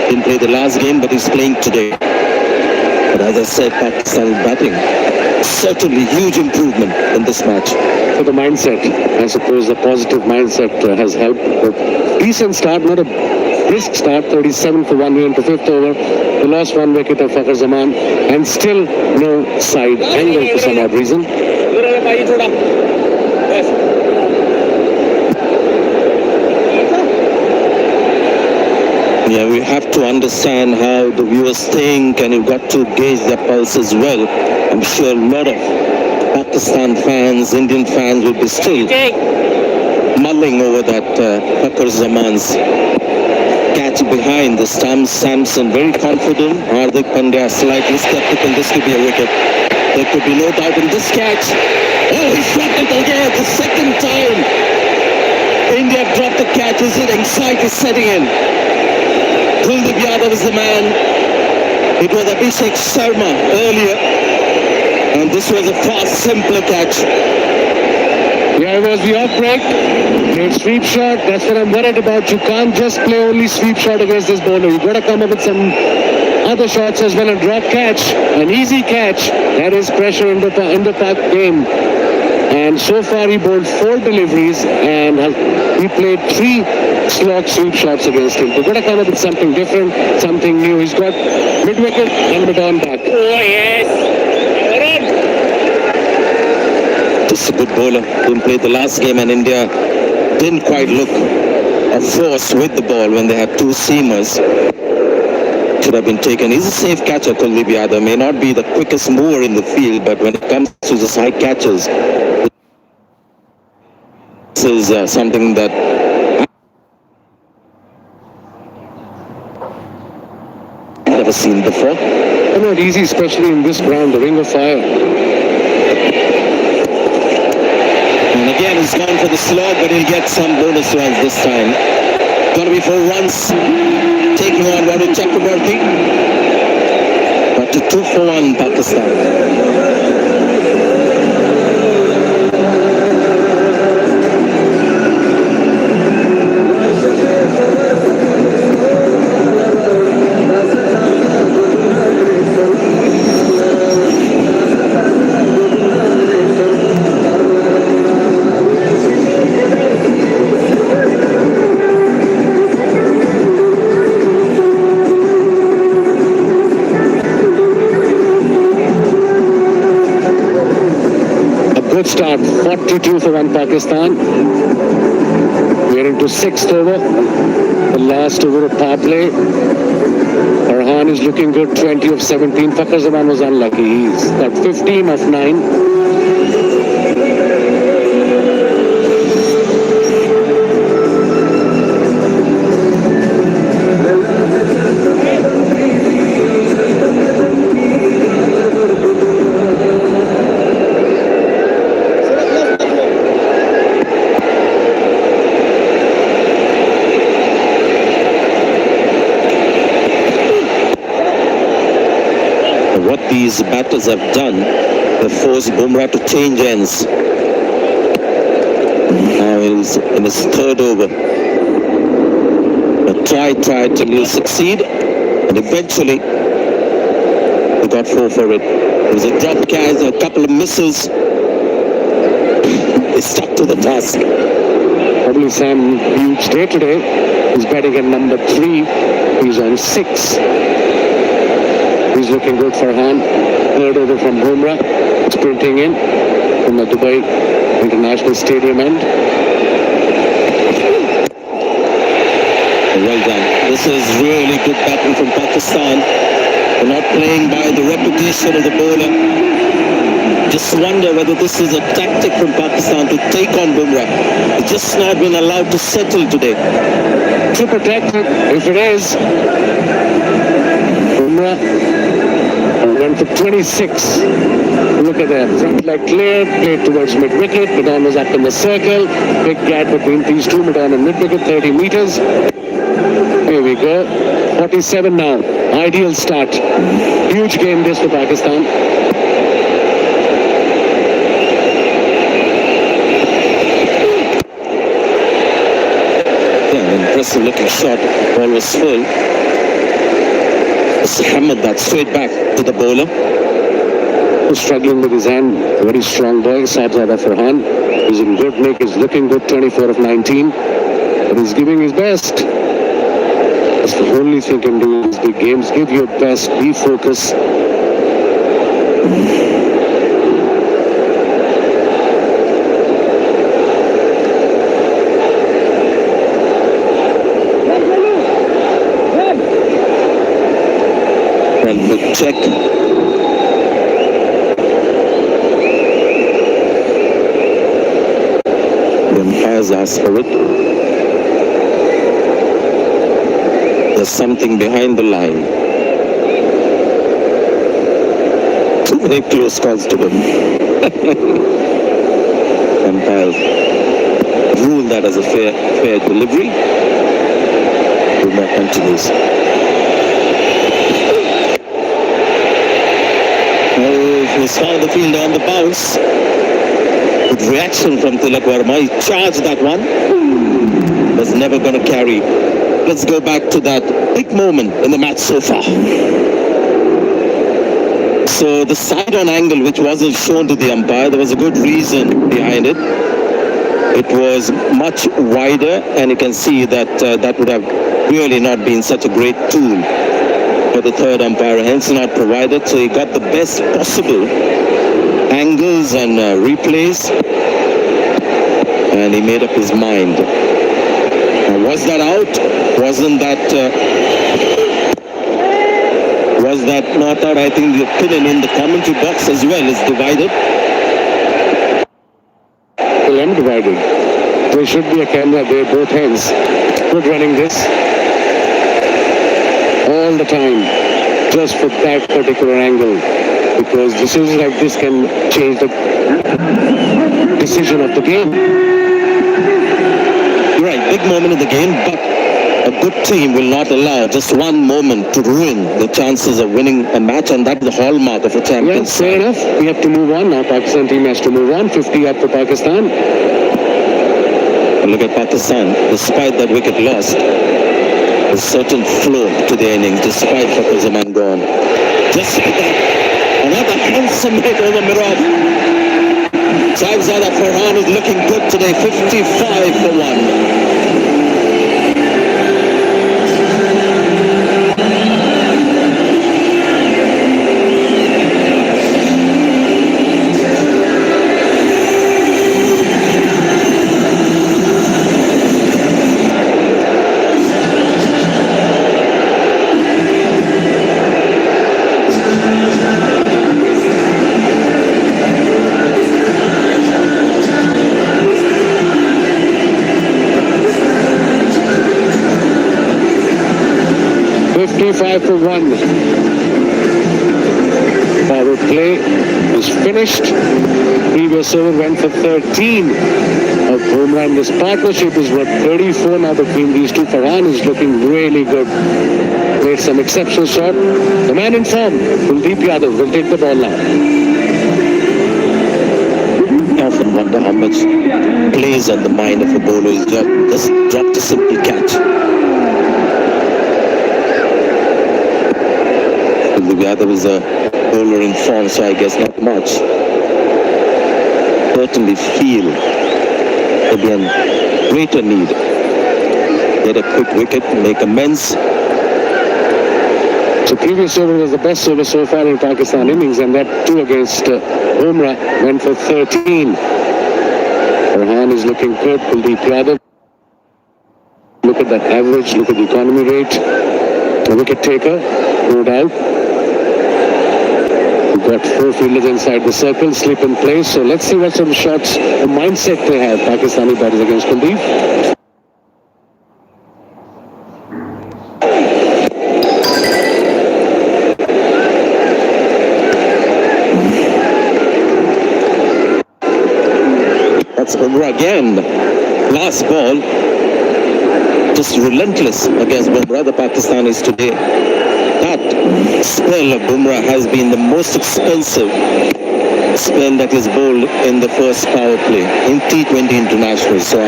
Didn't play the last game, but he's playing today. But as I said, Pakistan is batting. Certainly huge improvement in this match. For the mindset, I suppose the positive mindset has helped. A decent start, not a brisk start, 37 for 1 into 5th over. They lost 1 wicket of Fakhar Zaman, and still no side angle for some odd reason. Yeah, we have to understand how the viewers think, and you've got to gauge their pulse as well. I'm sure a lot of Pakistan fans, Indian fans will be still mulling over that Fakhar Zaman's catch behind the stumps. Samson very confident. Hardik Pandya slightly skeptical. This could be a wicket. There could be no doubt in this catch. Oh, he shot it again the second time. India dropped the catch. Is it anxiety setting in? Kuldeep Yadav is the man. It was Abhishek Sharma earlier, and this was a far simpler catch. Yeah, it was the off break. Played sweep shot. That's what I'm worried about. You can't just play only sweep shot against this bowler. You've got to come up with some other shots as well. A drop catch, an easy catch. That is pressure in the park game. And so far he bowled 4 deliveries and he played 3 slog sweep shots against him. You've got to come up with something different, something new. He's got mid-wicket and mid-on back. Oh, yes. Just a good bowler. Didn't play the last game, and India didn't quite look a force with the ball when they had 2 seamers. Should have been taken. He's a safe catcher, Kuldeep Yadav. May not be the quickest mover in the field, but when it comes to the high catches, this is something that I've never seen before. Not easy, especially in this ground, the Ring of Fire. And again, he's gone for the slog, but he'll get some bonus runs this time. Gonna be 4 runs. Taking on Varun Chakraborty. But to 2 for 1 Pakistan. Good start, 42 for 1 Pakistan. We're into 6th over, the last over of power play. Farhan is looking good, 20 of 17. Fakhar Zaman was unlucky. He's got 15 of 9. What these batters have done, they forced Bumrah to change ends. Now he's in his 3rd over. But try till he'll succeed, and eventually he got 4 for it. It was a drop catch, a couple of misses. He stuck to the task. Probably Sam huge day today. He's batting at number 3. He's on 6. He's looking good for Han. 3rd over from Bumrah, sprinting in from the Dubai International Stadium end. Well done. This is really good batting from Pakistan. They're not playing by the reputation of the bowler. Just wonder whether this is a tactic from Pakistan to take on Bumrah. It's just not been allowed to settle today. To protect it, if it is. Bumrah went for 26. Look at that. Front leg clear, played towards mid-wicket. Midon was up in the circle. Big gap between these two, Midon and mid-wicket, 30 meters. Here we go. 47 now. Ideal start. Huge game this for Pakistan. Yeah, an impressive looking shot. Ball was full. Hammered that straight back to the bowler. Struggling with his hand. Very strong boy. Sahibzada Farhan. He's in good nick. He's looking good. 24 of 19. But he's giving his best. That's the only thing you can do in these big games. Give your best. Be focused. Good check. The umpires asked for it. There's something behind the line. Too many close calls to them. Umpires rule that as a fair delivery. Bumrah continues. He's found the fielder on the bounce. With reaction from Tilak Verma. He charged that one. Was never going to carry. Let's go back to that big moment in the match so far. So the side-on angle, which wasn't shown to the umpire, there was a good reason behind it. It was much wider, and you can see that that would have really not been such a great tool for the third umpire, hence not provided. So he got the best possible angles and replays, and he made up his mind. Now, was that out? Wasn't that? Was that not out? I think the opinion in the commentary box as well is divided. Well, I'm divided. There should be a camera there, both ends. Good running this all the time, just for that particular angle, because decisions like this can change the decision of the game. You're right, big moment in the game, but a good team will not allow just one moment to ruin the chances of winning a match, and that's the hallmark of a champion. Yeah, fair enough. We have to move on now. Pakistan team has to move on. 50 up for Pakistan. And look at Pakistan, despite that wicket lost, a certain flow to the innings, despite Fakhar Zaman gone. Just like that, another handsome hit over Mirab. Sahibzada Farhan is looking good today, 55 for 1. For 1. Power play is finished. Previous over went for 13 of Bumrah, and this partnership is what, 34 now between these two. Farhan is looking really good. Made some exceptional shot. The man in form, Kuldeep Yadav, will take the ball now. I often wonder how much plays on the mind of a bowler is just dropped a simple catch. Yadav is a bowler in form, so I guess not much. Certainly feel again greater need. Get a quick wicket, make amends. So previous over was the best over so far in Pakistan innings, and that too against Bumrah went for 13. Farhan is looking good. Kuldeep Yadav. Look at that average. Look at the economy rate. The wicket taker, no doubt. Got 4 fielders inside the circle, slip in place. So let's see what sort of shots, the mindset they have, Pakistani batters against Kuldeep. That's Bumrah again. Last ball, just relentless against Bumrah, the Pakistanis today. That spell of Bumrah has been the most expensive spell that is bowled in the first power play in T20 international. So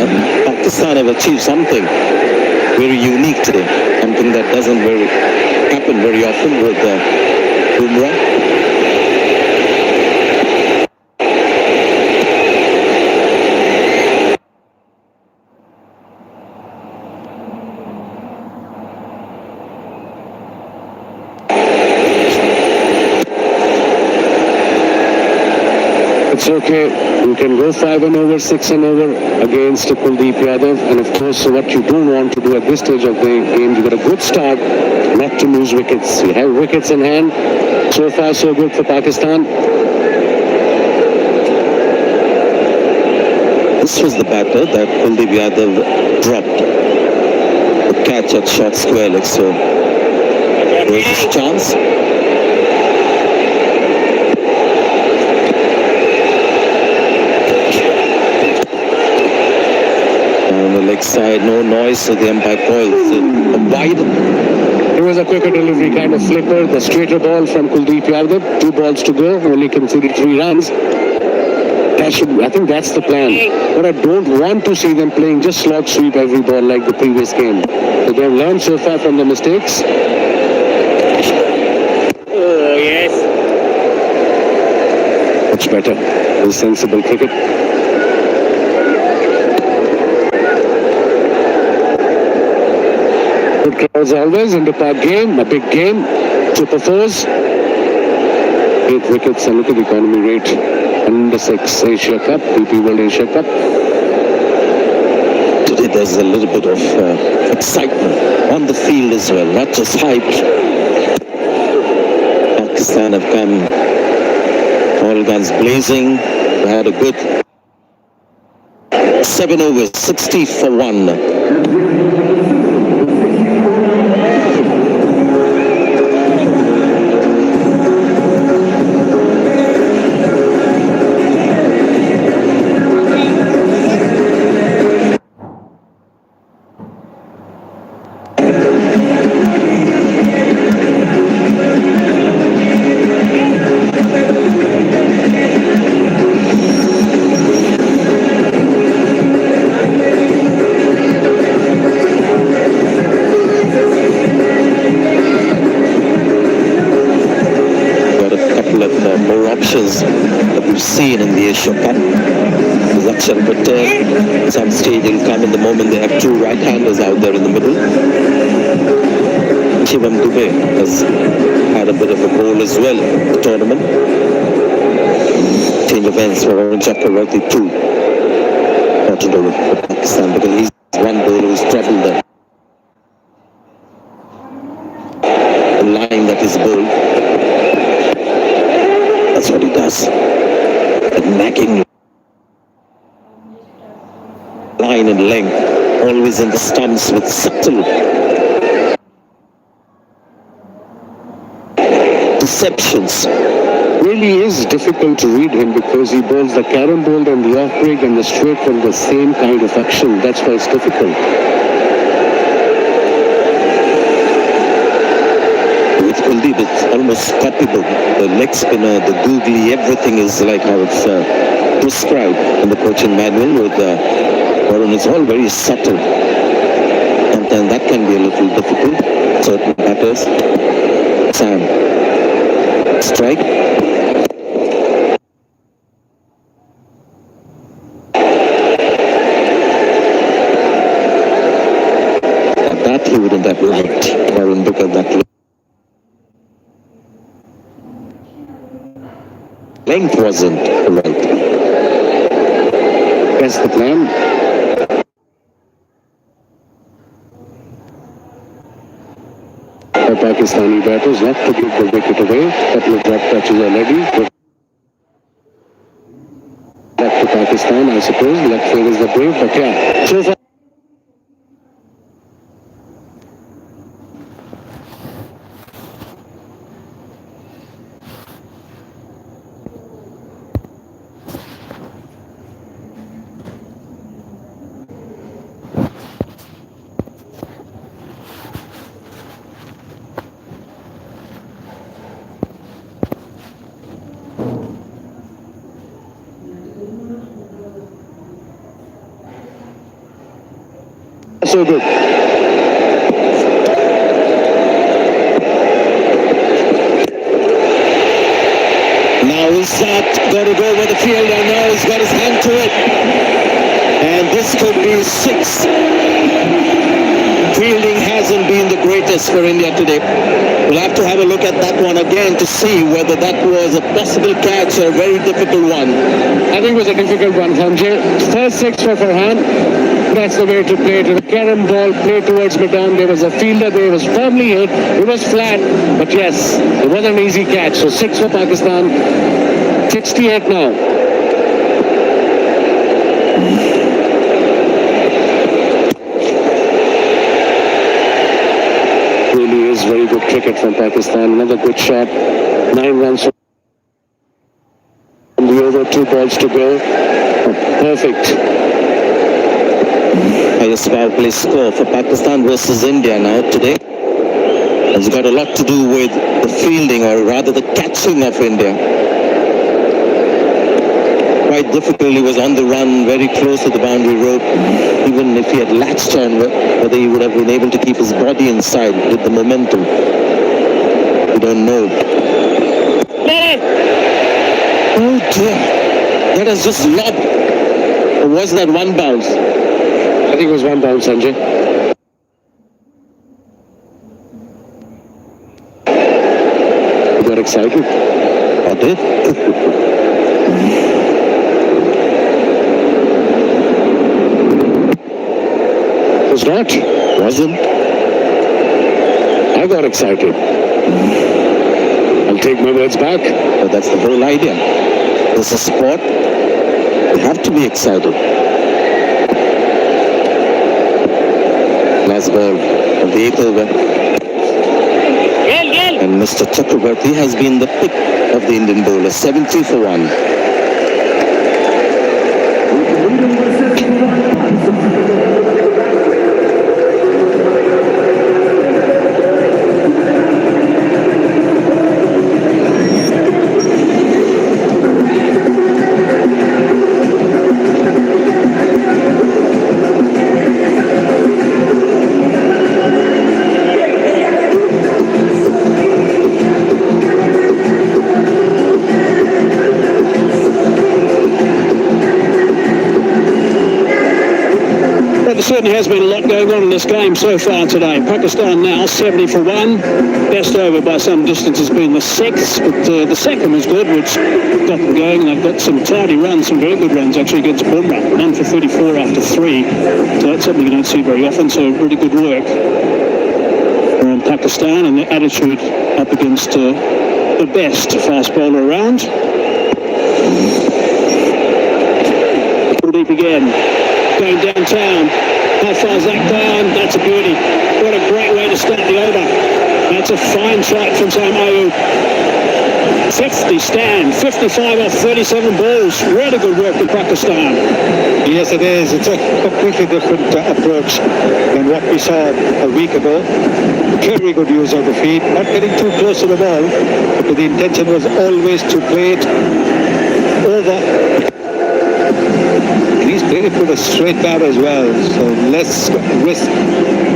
Pakistan have achieved something very unique today, something that doesn't happen very often with Bumrah. It's okay. You can go 5 and over, 6 and over against Kuldeep Yadav. And of course, what you don't want to do at this stage of the game, you got a good start, not to lose wickets. You have wickets in hand. So far, so good for Pakistan. This was the batter that Kuldeep Yadav dropped. The catch at short square leg. So there's his chance. Leg side, no noise, so the umpire calls it wide. It was a quicker delivery kind of flipper, the straighter ball from Kuldeep Yadav. 2 balls to go, only conceded 3 runs. I think that's the plan. But I don't want to see them playing just slog sweep every ball like the previous game. So they've learned so far from the mistakes. Oh, yes. Much better. It's sensible cricket. Good crowds always in the park game, a big game, Super 4s. 8 wickets and look at the economy rate. Under 6 Asia Cup, PP World Asia Cup. Today there's a little bit of excitement on the field as well, not just hype. Pakistan have come all guns blazing. They had a good 7 overs, 60 for 1. That we've seen in the Asia Cup. Lakshman Patel, at some stage will come in the moment they have 2 right-handers out there in the middle. Shivam Dubey has had a bit of a goal as well in the tournament. Change of ends for Varun Chakravarti too. Not to do with Pakistan because he's one bowler who's troubled them. The line that is bowled. That's what he does. The nagging line and length, always in the stumps with subtle deceptions. Really is difficult to read him because he bowls the carom bowl and the off break and the straight from the same kind of action. That's why it's difficult. With Kuldeep, it's almost copyable. The leg spinner, the googly, everything is like how it's prescribed in the coaching manual. With Varun, it's all very subtle. Sometimes that can be a little difficult. Certain matters. Sam, strike. At that he wouldn't have liked Varun because that length wasn't right. That's the plan. The Pakistani batters not to give the wicket away. Couple of drop touches already. Left to Pakistan, I suppose. Left field is the brave, but yeah. So far. So good. Now Izzat got to go over the field and now he's got his hand to it. And this could be 6. Fielding hasn't been the greatest for India today. We'll have to have a look at that one again to see whether that was a possible catch or a very difficult one. I think it was a difficult one, Sanjay. First 6 for Farhan. That's the way to play it. A carom ball, play towards mid-on. There was a fielder there. It was firmly hit. It was flat. But yes, it was an easy catch. So 6 for Pakistan. 68 now. Really is very good cricket from Pakistan. Another good shot. 9 runs from the over. 2 balls to go. Perfect. Highest power play score for Pakistan versus India now today. It's got a lot to do with the fielding or rather the catching of India. quite difficult. He was on the run, very close to the boundary rope. Even if he had latched on, whether he would have been able to keep his body inside with the momentum, we don't know. Oh dear, that has just lobbed. Or was that one bounce? I think it was one bounce, Sanjay. You got excited? I did. Was not. Wasn't. I got excited. I'll take my words back. But that's the whole idea. It's a sport. You have to be excited. Last ball of the 8th over. And Mr. Chakrabarti has been the pick of the Indian bowler. 70 for 1. There certainly has been a lot going on in this game so far today. Pakistan now 70 for 1. Best over by some distance has been the 6th, but the second was good, which got them going. They've got some tidy runs, some very good runs actually against Bumrah. 1 for 34 after 3. So that's something you don't see very often, so really good work from Pakistan, and their attitude up against the best fast bowler around. Deep again. Going downtown. How far is that gone? That's a beauty. What a great way to start the over. That's a fine shot from Sam Ayub. 50 stand, 55 off 37 balls. Really good work in Pakistan. Yes, it is. It's a completely different approach than what we saw a week ago. Very good use of the feet, not getting too close to the ball, but the intention was always to play it over. He's played it with a straight bat as well, so less risk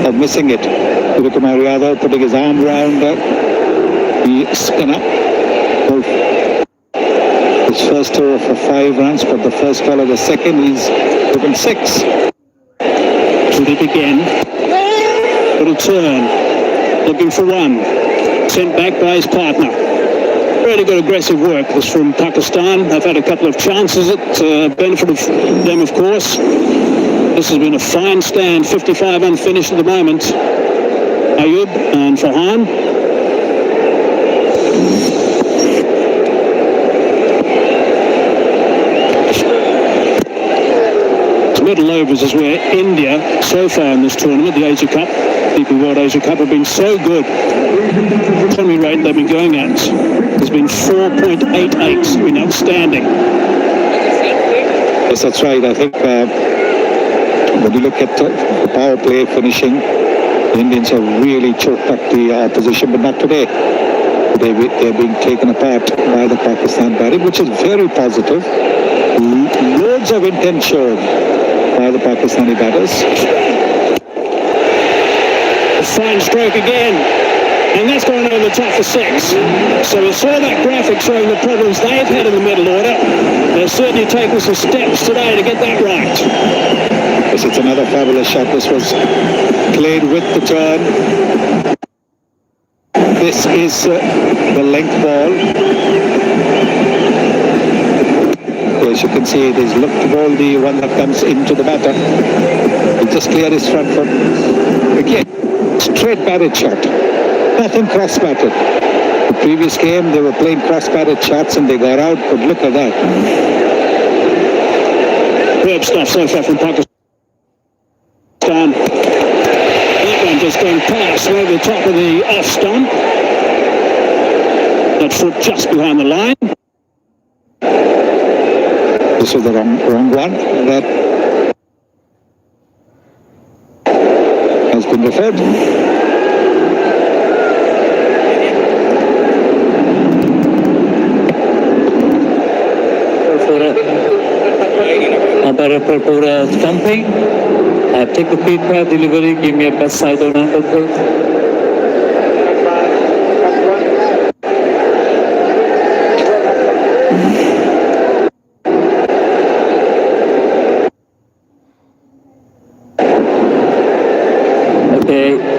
of missing it. Kumar Yadav putting his arm around the spinner. His first over for 5 runs, but the first ball of the second, he's given 6. Put it again. Little turn. Looking for 1. Sent back by his partner. Really good aggressive work. This from Pakistan. They've had a couple of chances at benefit of them, of course. This has been a fine stand. 55 unfinished at the moment. Ayub and Farhan. Middle overs is where India, so far in this tournament, the Asia Cup, DP World Asia Cup, have been so good. The economy rate they've been going at has been 4.88, been outstanding. Yes, that's right. I think when you look at the power play finishing, the Indians have really choked up the opposition, but not today. They're being taken apart by the Pakistan batting, which is very positive. Loads of intent shown by the Pakistani batters. Fine stroke again, and that's going over the top for 6. So we saw that graphic showing the problems they've had in the middle order. They're certainly taking some steps today to get that right. Yes, it's another fabulous shot. This was played with the turn. This is the length ball. As you can see, he's looked to ball the one that comes into the batter. He just cleared his front foot. Again, straight batted shot. Nothing cross-batted. The previous game, they were playing cross-batted shots and they got out, but look at that. Superb stuff so far from Pakistan. That one just going past over the top of the off stump. That foot just behind the line. This was the wrong one. That has been referred. For for stumping. Take the feedback delivery, give me a best side on angle, please.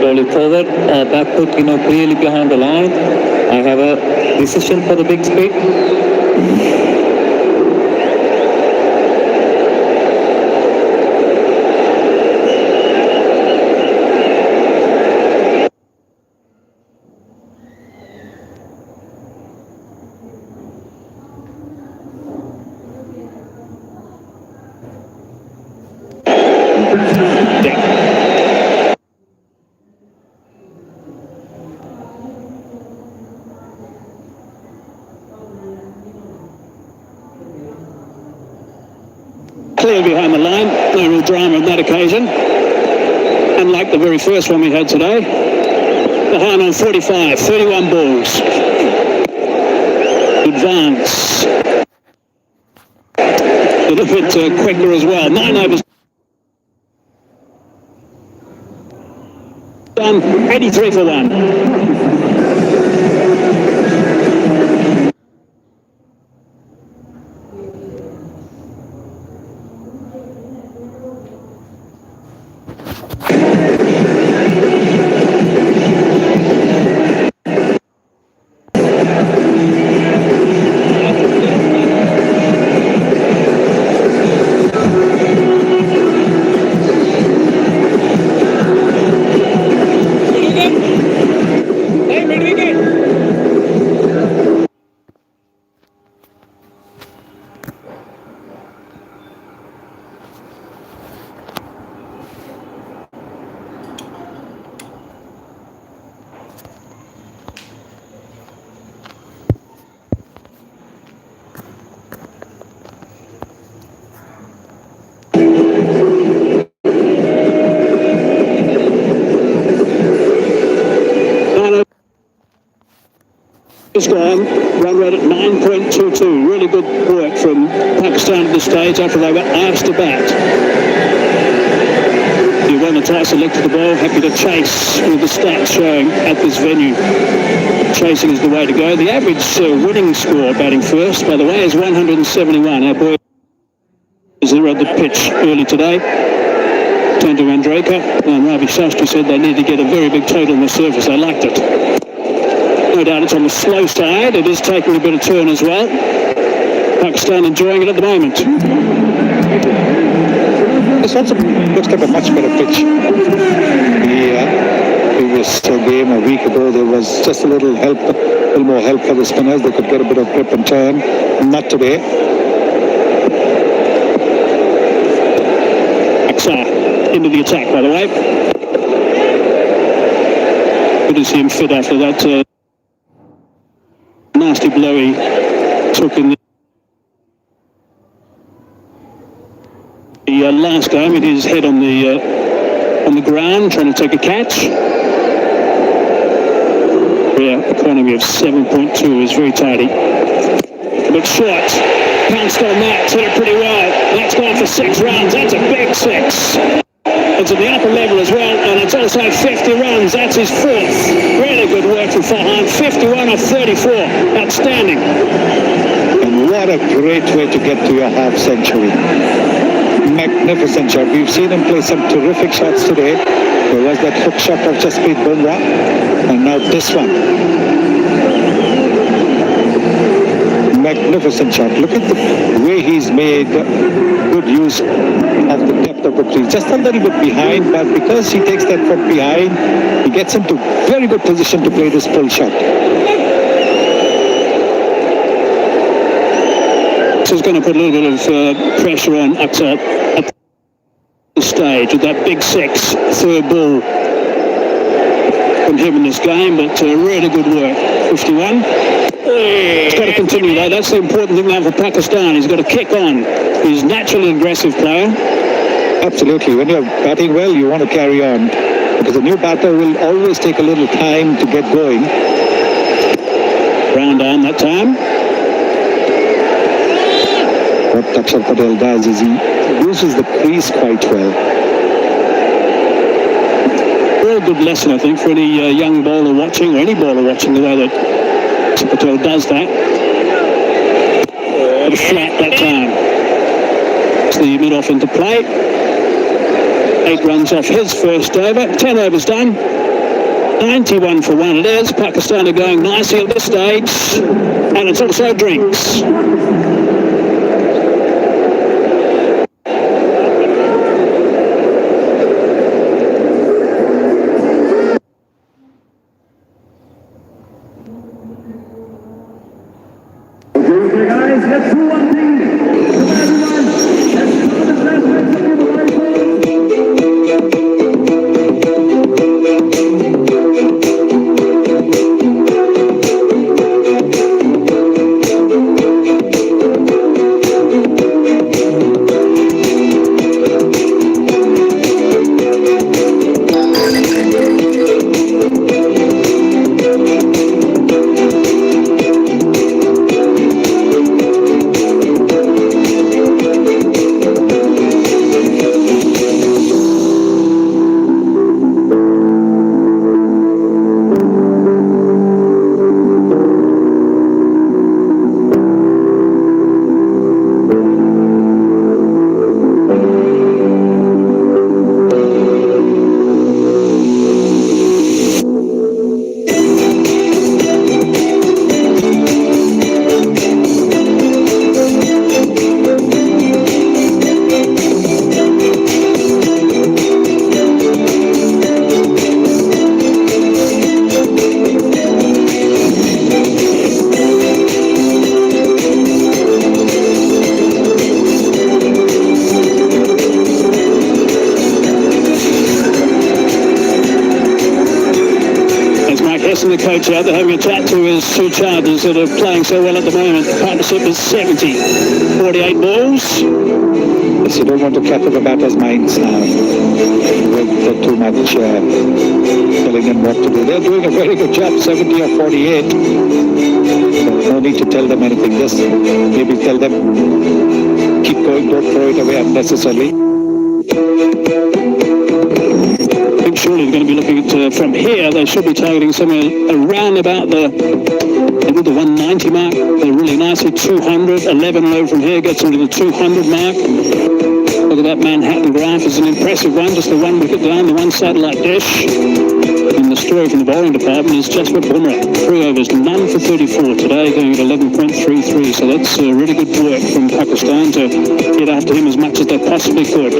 Rolling forward, back foot, clearly behind the line. I have a decision for the big speed. Clear behind the line, no real drama on that occasion. Unlike the very first one we had today. Behind on 45, 31 balls. Advance. A little bit quicker as well. 9 overs. Done, 83 for 1. It's gone, run rate at 9.22. Really good work from Pakistan at this stage after they were asked to bat. You won the toss, selected the ball, happy to chase with the stats showing at this venue. Chasing is the way to go. The average winning score batting first, by the way, is 171. Our boys are at the pitch early today. Turned to Andreka, and Ravi Shastri said they need to get a very big total on the surface. They liked it. No doubt it's on the slow side. It is taking a bit of turn as well. Pakistan enjoying it at the moment. This also looks like a much better pitch. The previous game a week ago, there was just a little more help for the spinners. They could get a bit of grip and turn. Not today. Aksar into the attack, by the way. Good to see him fit after that nasty blow he took in the last game with his head on the ground trying to take a catch. Yeah, economy of 7.2 is very tidy. But short, pounced on that, hit it pretty well. That's gone for 6 runs. That's a big 6. It's at the upper level as well, and it's also 50 runs. That's his 4th. Really good work from Farhan. 51 of 34. Outstanding. And what a great way to get to your half century. Magnificent shot. We've seen him play some terrific shots today. There was that hook shot of Jasprit Bumrah, and now this one. Magnificent shot. Look at the way he's made good use of the depth of the crease. Just a little bit behind, but because he takes that foot behind, he gets into very good position to play this pull shot. So it's going to put a little bit of pressure on Aksar at the stage with that big 6, 3rd ball from him in this game, but really good work. 51. He's got to continue though. That's the important thing now for Pakistan. He's got to kick on. He's naturally an aggressive player. Absolutely. When you're batting well, you want to carry on, because a new batter will always take a little time to get going. Round arm that time. What Akshar Patel does is he uses the crease quite well. Real good lesson, I think, for any young bowler watching, or any bowler watching, the way that Akshar Patel does that. Flat that time. It's the mid-off into play. 8 runs off his first over. 10 overs done. 91 for 1 it is. Pakistan are going nicely at this stage. And it's also drinks. Okay, guys, let's do one thing. Come on, everyone. Let's start this last match of the The coach out there having a chat to his 2 chargers that are playing so well at the moment. The partnership is 70, 48 balls. Yes, you don't want to clutter the batter's minds now with too much telling them what to do. They're doing a very good job, 70 or 48. No need to tell them anything. Just maybe tell them, keep going, don't throw it away unnecessarily. Surely they're going to be looking at, from here, they should be targeting somewhere around about the 190 mark. They're really nicely 200, 11 low from here, gets into the 200 mark. Look at that Manhattan graph, is an impressive one, just the 1 wicket down, the 1 satellite dish. And the story from the bowling department is Jasprit Bumrah. 3 overs, none for 34 today, going at 11.33. So that's really good work from Pakistan to get after him as much as they possibly could.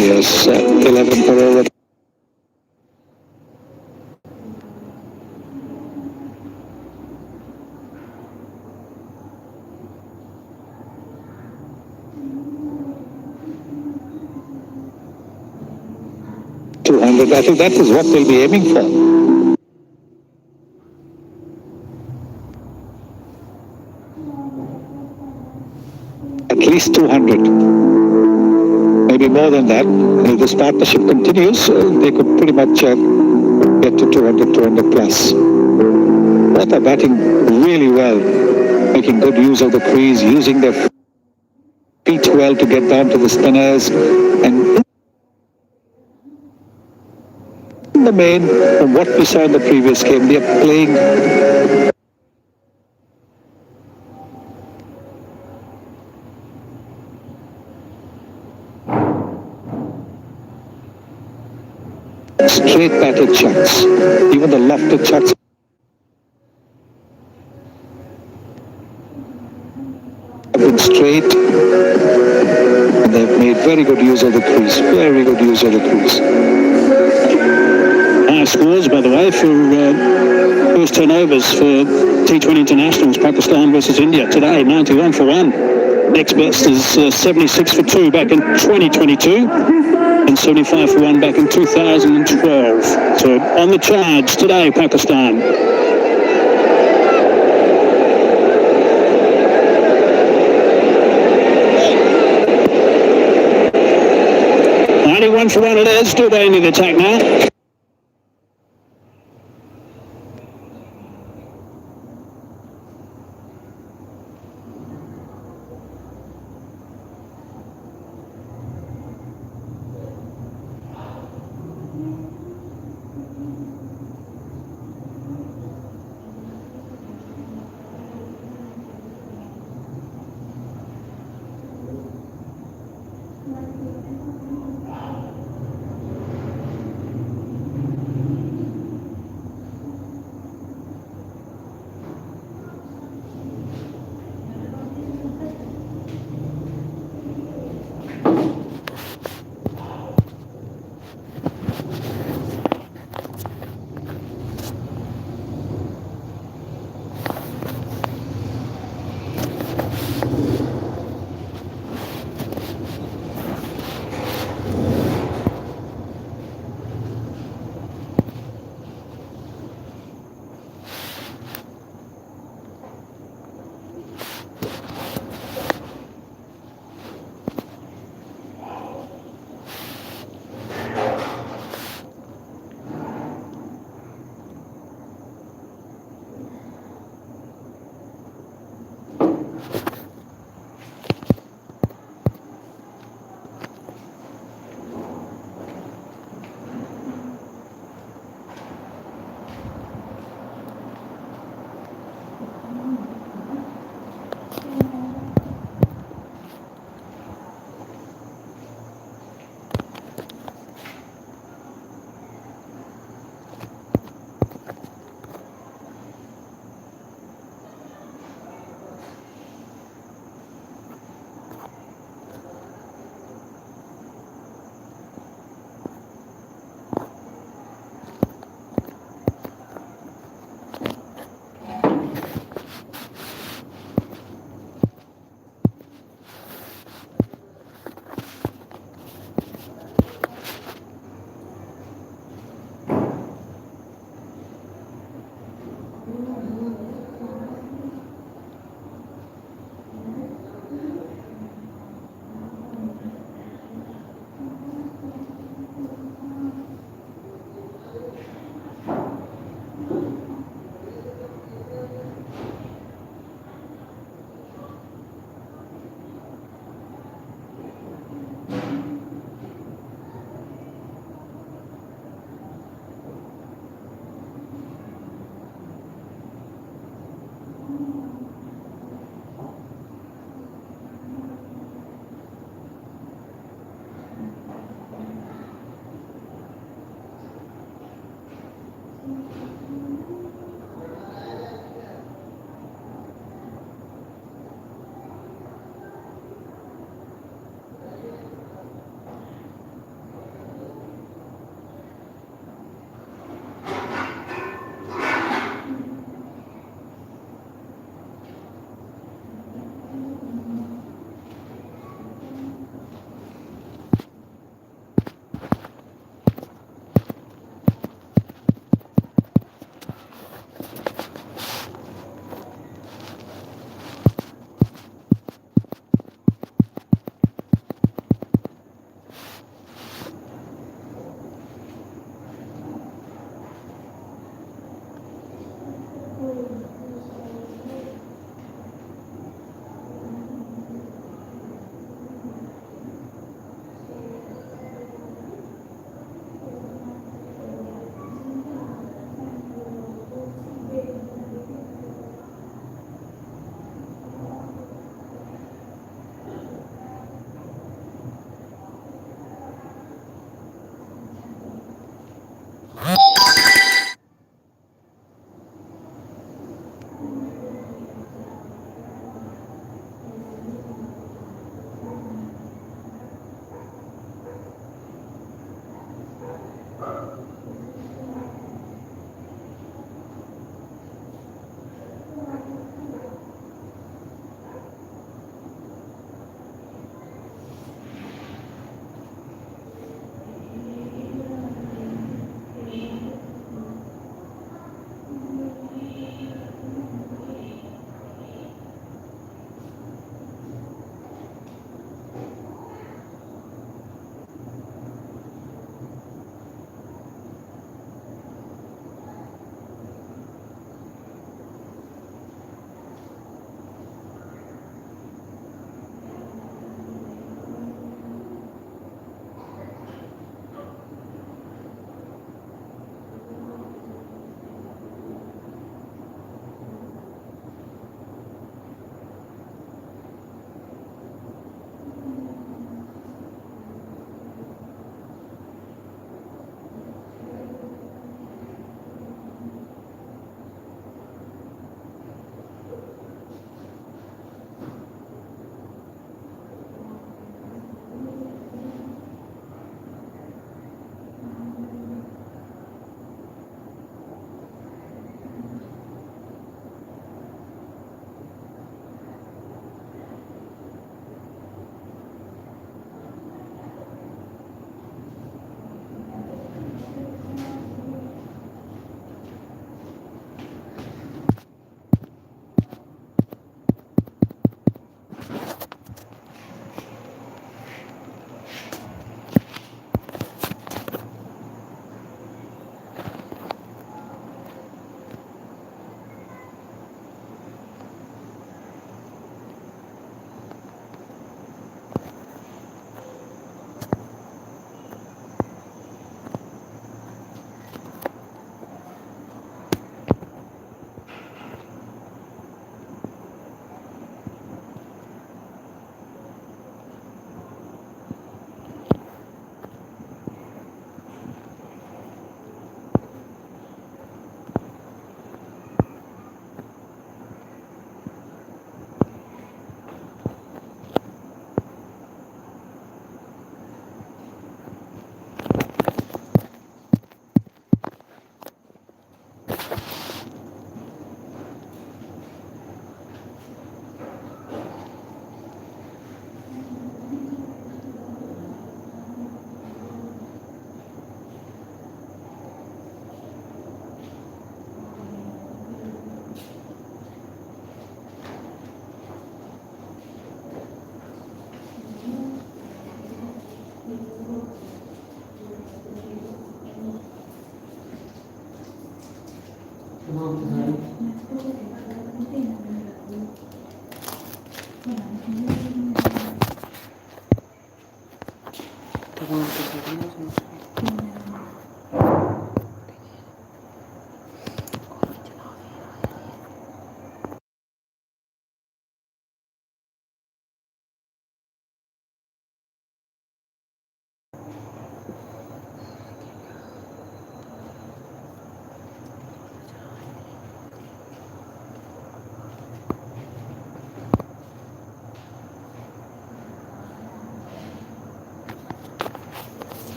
Yes, 11 per over. I think that is what they'll be aiming for. At least 200. Maybe more than that. If this partnership continues, they could pretty much get to 200, 200 plus. Both are batting really well, making good use of the crease, using their feet well to get down to the spinners, and in the main, from what we saw in the previous game, they are playing straight batted shots, even the lofted shots have been straight, and they've made very good use of the crease, very good use of the crease. High scores, by the way, for first 10 overs for T20 internationals, Pakistan versus India today, 91 for 1. Next best is 76 for 2 back in 2022 and 75 for 1 back in 2012. So on the charge today, Pakistan. For 1 it is, still going in the attack now.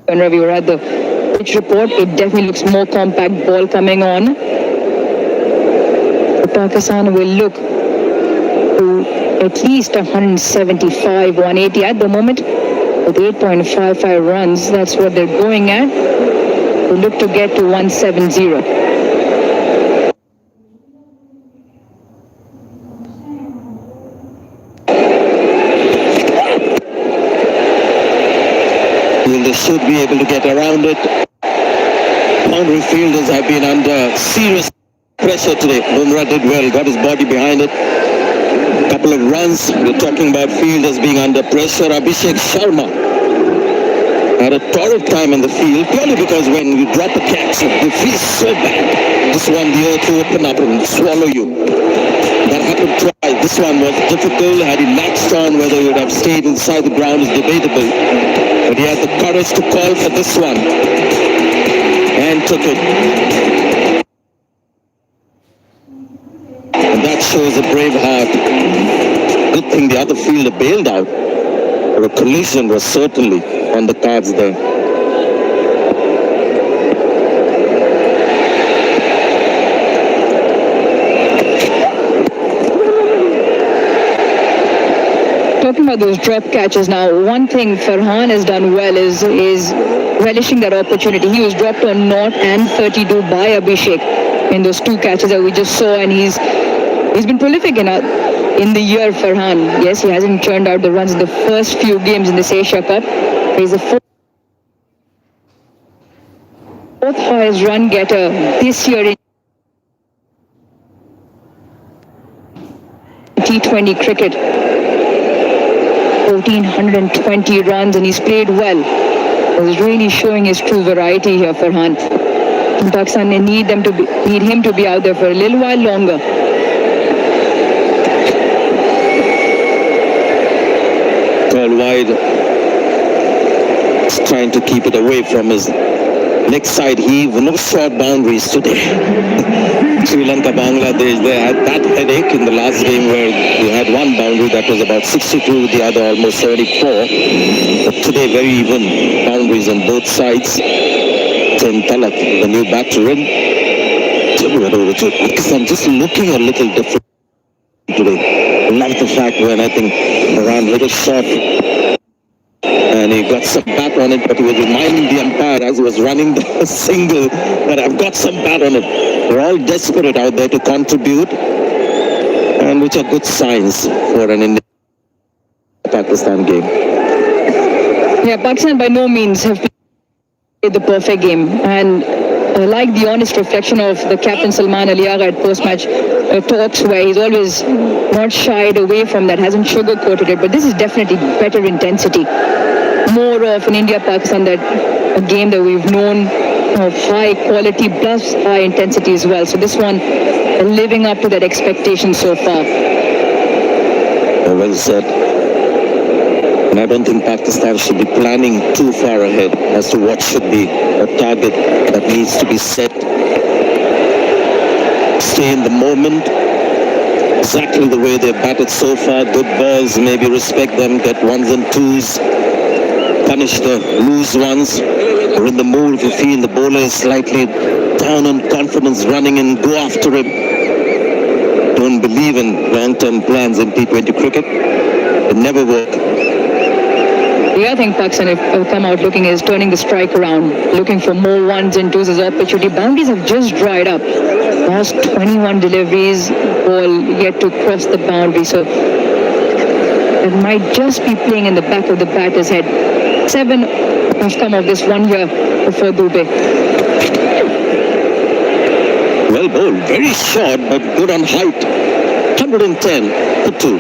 When Ravi were at the pitch report, it definitely looks more compact ball coming on. Pakistan will look to at least 175, 180 at the moment with 8.55 runs. That's what they're going at. They look to get to 170. They should be able to get around it. Boundary fielders have been under serious pressure today. Bumrah did well, got his body behind it. Couple of runs. We're talking about fielders being under pressure. Abhishek Sharma had a torrid time in the field purely because when you drop a catch, it feels so bad. This one, the earth will open up and swallow you. That happened twice. This one was difficult. Had he latched on, whether he would have stayed inside the ground is debatable. But he had the courage to call for this one and took it. And that shows a brave heart. Good thing the other fielder bailed out. But a collision was certainly on the cards there. Talking about those drop catches now, one thing Farhan has done well is relishing that opportunity. He was dropped on naught and 32 by Abhishek in those two catches that we just saw, and he's been prolific in the year, Farhan. Yes, he hasn't churned out the runs in the first few games in this Asia Cup. He's the fourth highest run getter this year in T20 cricket. 1,420 runs, and he's played well. He's really showing his true variety here, Farhan. Pakistan need him to be out there for a little while longer. Call wide. He's trying to keep it away from his next side heave. No short boundaries today. Sri Lanka, Bangladesh, they had that headache in the last game where they had one boundary that was about 62, the other almost 74. But today, very even boundaries on both sides. Then Talak, the new batter in. Pakistan just looking a little different today. I love the fact when I think Moran hit a shot and he got some bat on it, but he was reminding the umpire as he was running the single that I've got some bat on it. They're all desperate out there to contribute, and which are good signs for an India-Pakistan game. Yeah, Pakistan by no means have played the perfect game, and I like the honest reflection of the captain Salman Ali Agha at post-match talks, where he's always not shied away from that, hasn't sugar-coated it, but this is definitely better intensity. More of an India-Pakistan, that a game that we've known of high quality plus high intensity as well. So this one living up to that expectation so far. Well said. And I don't think Pakistan should be planning too far ahead as to what should be a target that needs to be set. Stay in the moment, exactly the way they've batted so far. Good balls, maybe respect them, get ones and twos. punish the loose ones, or in the mood if you feel the bowler is slightly down on confidence, running and go after him. Don't believe in long-term plans in T20 cricket. It never work. The other thing Pakistan have come out looking is turning the strike around, looking for more ones and twos as opportunity. Boundaries have just dried up. Last 21 deliveries, ball yet to cross the boundary. So it might just be playing in the back of the batter's head. 7 have come of this 1 year before Dubey. Well bowled, very short but good on height. 110 for 2.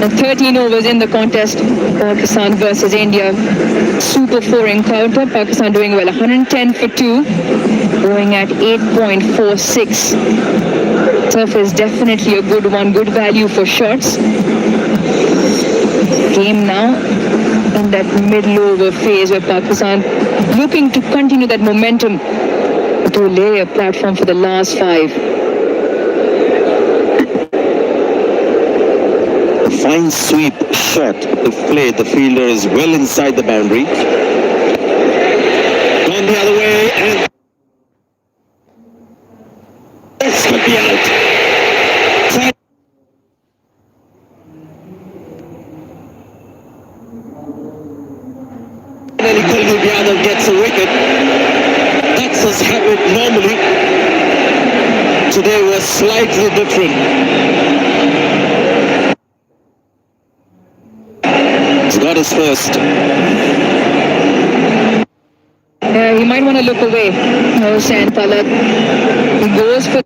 And 13 overs in the contest, Pakistan versus India. Super 4 encounter, Pakistan doing well, 110 for 2, going at 8.46. Turf is definitely a good one, good value for shots. Game now in that middle over phase where Pakistan looking to continue that momentum to lay a platform for the last 5. Fine sweep shot. If played, the fielder is well inside the boundary. Gone the other way and this could be out. Finally, Kuldeep Yadav gets a wicket. That's his habit normally. Today was slightly different. He's got his first. He might want to look away. Hussain Talat. He goes for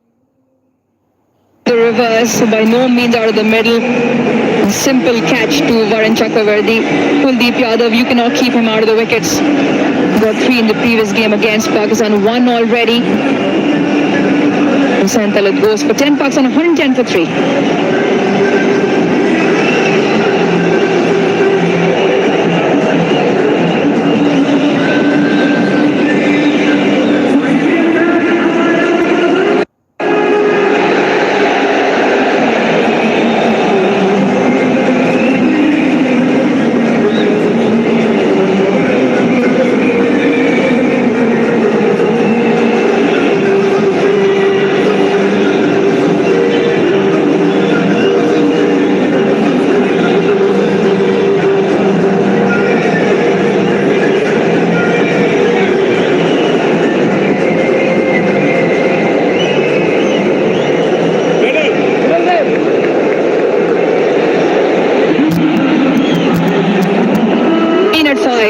the reverse, by no means out of the middle. A simple catch to Varun Chakravarti. Kuldeep Yadav, you cannot keep him out of the wickets. Got 3 in the previous game against Pakistan, 1 already. Hussain Talat goes for 10, Pakistan 110 for 3.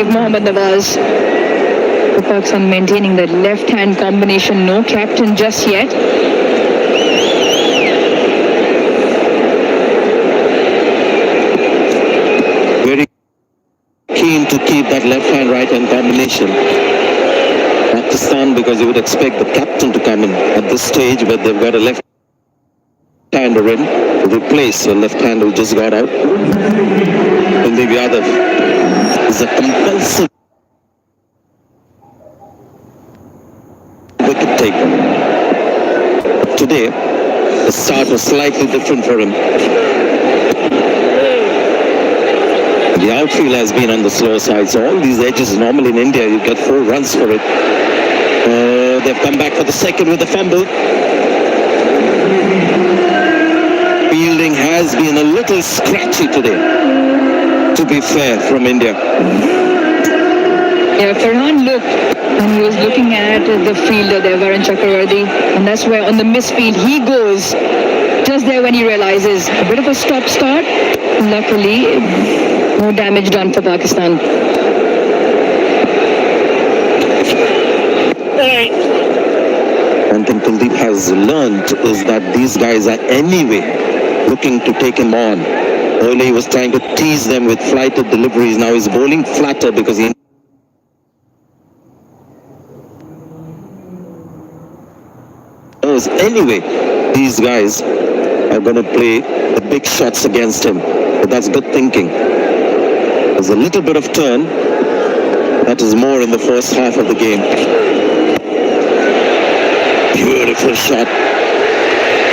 Mohammad Nawaz. Pakistan maintaining the left-hand combination. No captain just yet. Very keen to keep that left-hand, right-hand combination. Pakistan, because you would expect the captain to come in at this stage, but they've got a left-hander in to replace a left-hander who just got out. Kuldeep Yadav is a compulsive wicket taker. Today, the start was slightly different for him. The outfield has been on the slow side, so all these edges, normally in India, you get 4 runs for it. They've come back for the second with the fumble. Fielding has been a little scratchy today, to be fair, from India. Yeah, Farhan looked, and he was looking at the fielder there, Varun Chakravarti, and that's where on the misfield he goes, just there when he realizes a bit of a stop-start. Luckily, no damage done for Pakistan. One thing Kuldeep has learned is that these guys are anyway looking to take him on. Earlier he was trying to tease them with flighted deliveries. Now he's bowling flatter because he knows anyway these guys are going to play the big shots against him. But that's good thinking. There's a little bit of turn. That is more in the first half of the game. Beautiful shot.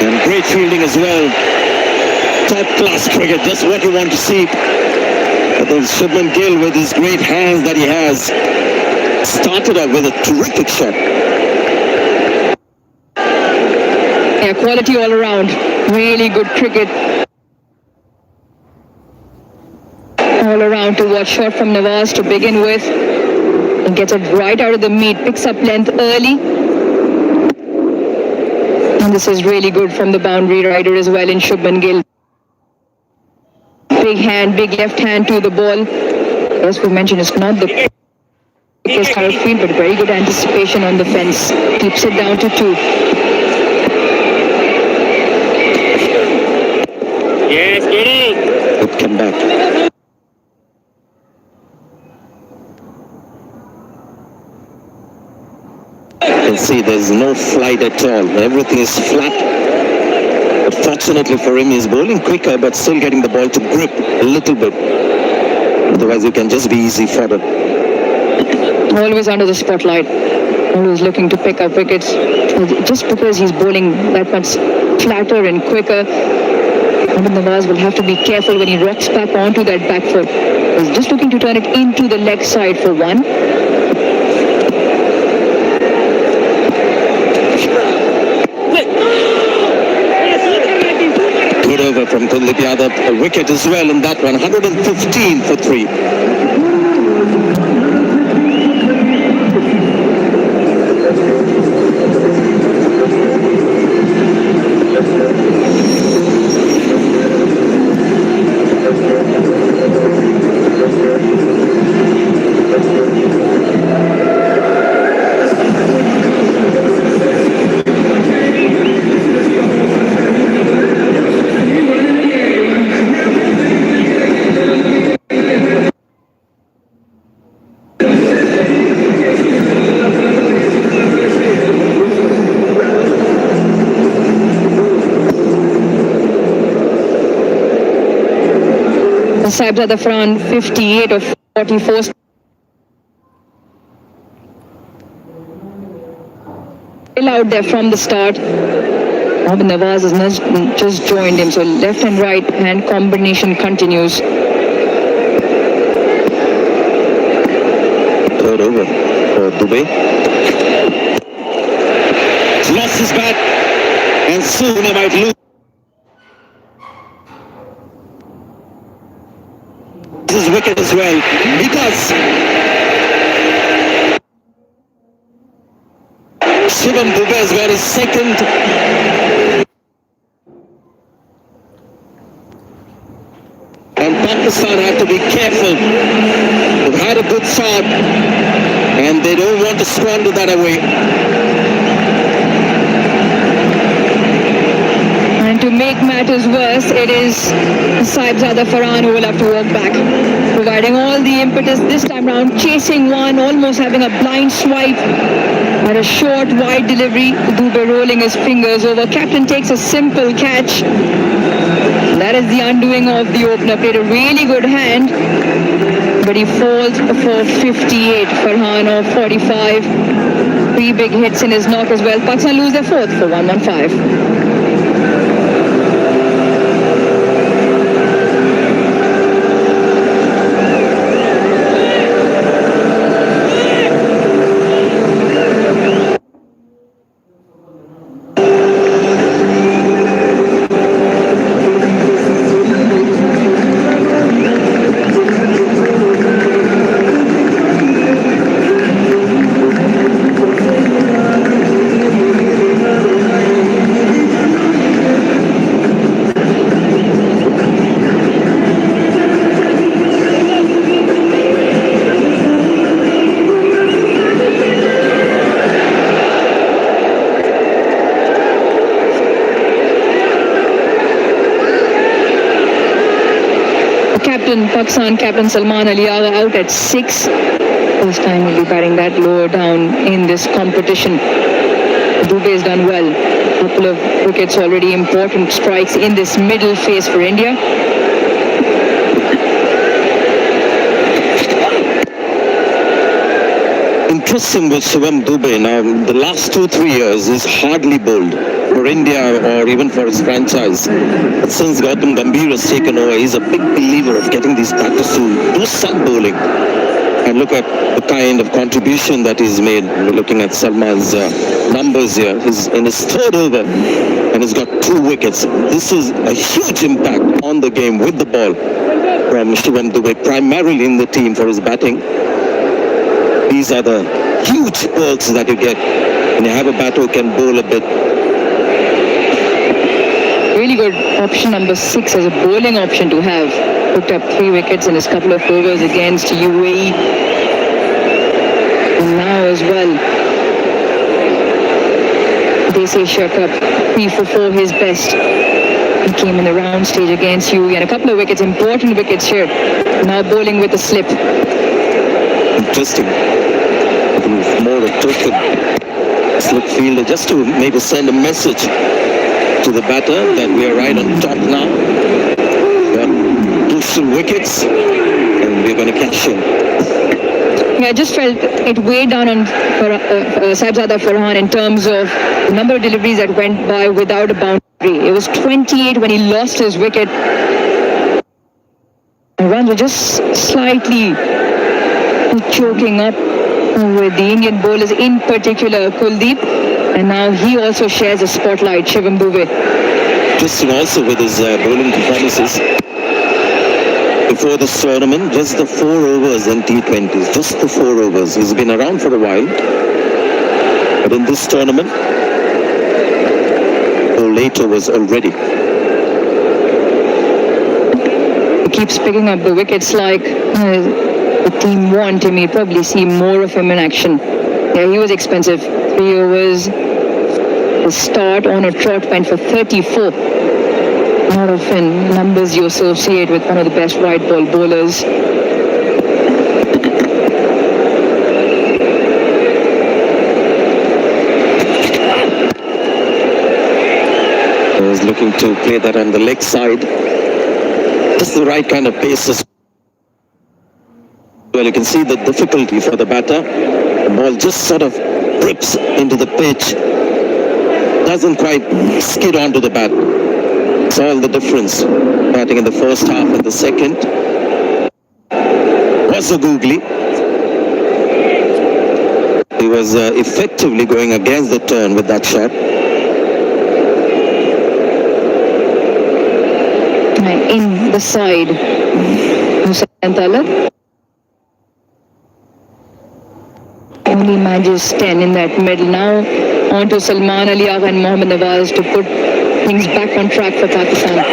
And great fielding as well. Top class cricket, just what you want to see. But then Shubman Gill, with his great hands that he has, started off with a terrific shot. Yeah, quality all around. Really good cricket. All around to watch. Shot from Nawaz to begin with. And gets it right out of the meat. Picks up length early. And this is really good from the boundary rider as well in Shubman Gill. Big hand, big left hand to the ball. As we mentioned, it's not the quickest out of field, but very good anticipation on the fence. Keeps it down to 2. Yes, get it. Good comeback. You can see there's no flight at all. Everything is flat. But fortunately for him, he's bowling quicker, but still getting the ball to grip a little bit. Otherwise, it can just be easy fodder. Always under the spotlight. Always looking to pick up wickets. Just because he's bowling that much flatter and quicker, Mohammad Nawaz will have to be careful when he rocks back onto that back foot. He's just looking to turn it into the leg side for 1. Good over from Kuldeep Yadav. A wicket as well in that one. 115 for 3. Saib Zadafran 58 of 44. Still out there from the start. Mohammad Nawaz has just joined him, so left and right hand combination continues. Third over for Dubey. He's lost his bat, and soon he might lose his wicket as well. He does. Shivam Dubey has got his second. And Pakistan have to be careful. They've had a good shot, and they don't want to squander that away. And to make matters worse, it is Saib Zadafran who will have to walk back, providing all the impetus this time round, chasing one, almost having a blind swipe at a short, wide delivery. Dubey rolling his fingers over. Captain takes a simple catch. That is the undoing of the opener. Played a really good hand, but he falls for 58. Farhan of 45. 3 big hits in his knock as well. Pakistan lose their 4th for 115. Pakistan captain Salman Ali Agha out at 6. First time he'll be batting that lower down in this competition. Dubey has done well. Couple of wickets already, important strikes in this middle phase for India. Interesting with Shivam Dubey. Now, the last 2-3 years, he's hardly bowled for India or even for his franchise. But since Gautam Gambhir has taken over, he's a big believer of getting these batters to do some bowling. And look at the kind of contribution that he's made. We're looking at Salman's numbers here. He's in his third over and he's got 2 wickets. This is a huge impact on the game with the ball from Shivam Dubey, primarily in the team for his batting. These are the huge perks that you get when you have a batter who can bowl a bit. Really good option number 6 as a bowling option to have. Picked up 3 wickets in his couple of overs against UAE. And now as well, this Asia Cup 3 for 4 his best. He came in the round stage against UAE and a couple of wickets, important wickets here. Now bowling with a slip. Interesting. More a token slip fielder just to maybe send a message to the batter that we are right on top now. Got crucial wickets and we're going to catch him. Yeah, I just felt it weighed down on Saibzada Farhan in terms of the number of deliveries that went by without a boundary. It was 28 when he lost his wicket. The runs were just slightly choking up with the Indian bowlers, in particular Kuldeep, and now he also shares a spotlight, Shivam Dubey. Interesting also with his bowling performances. Before this tournament, just the 4 overs in T20s, just the 4 overs. He's been around for a while, but in this tournament, 4 late overs already. He keeps picking up the wickets like the team want him. You probably see more of him in action. Yeah, he was expensive. 3 overs. The start on a trot went for 34. Not often numbers you associate with one of the best white ball bowlers. I was looking to play that on the leg side. Just the right kind of pace. Well, you can see the difficulty for the batter. The ball just sort of grips into the pitch. Doesn't quite skid onto the bat. It's all the difference. Batting in the first half and the second was a googly. He was effectively going against the turn with that shot. In the side, Hussain Talab only manages 10 in that middle. Now on to Salman Ali Agha and Mohammad Nawaz to put things back on track for Pakistan.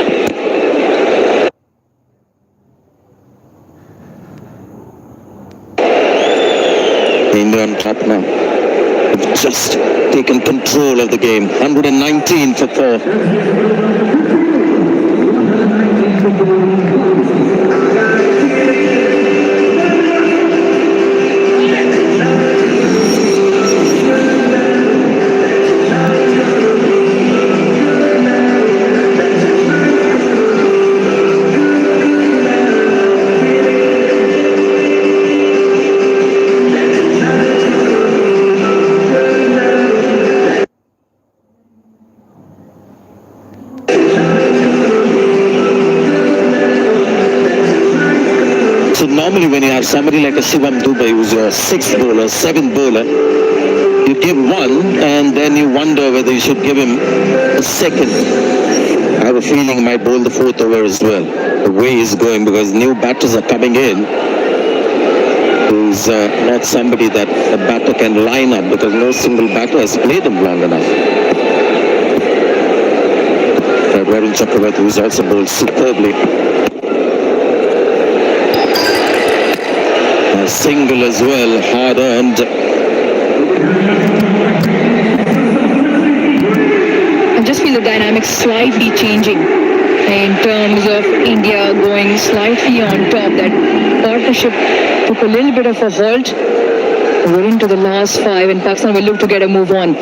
India on top now. They've just taken control of the game. 119 for 4. Normally when you have somebody like a Shivam Dubey who's your 6th bowler, 7th bowler, you give one and then you wonder whether you should give him a second. I have a feeling he might bowl the 4th over as well, the way he's going, because new batters are coming in. He's not somebody that a batter can line up because no single batter has played him long enough. Varun Chakravarti, who's also bowled superbly. Single as well, hard earned. I just feel the dynamics slightly changing. in terms of India going slightly on top. That partnership took a little bit of a halt. We're into the last 5 and Pakistan will look to get a move on.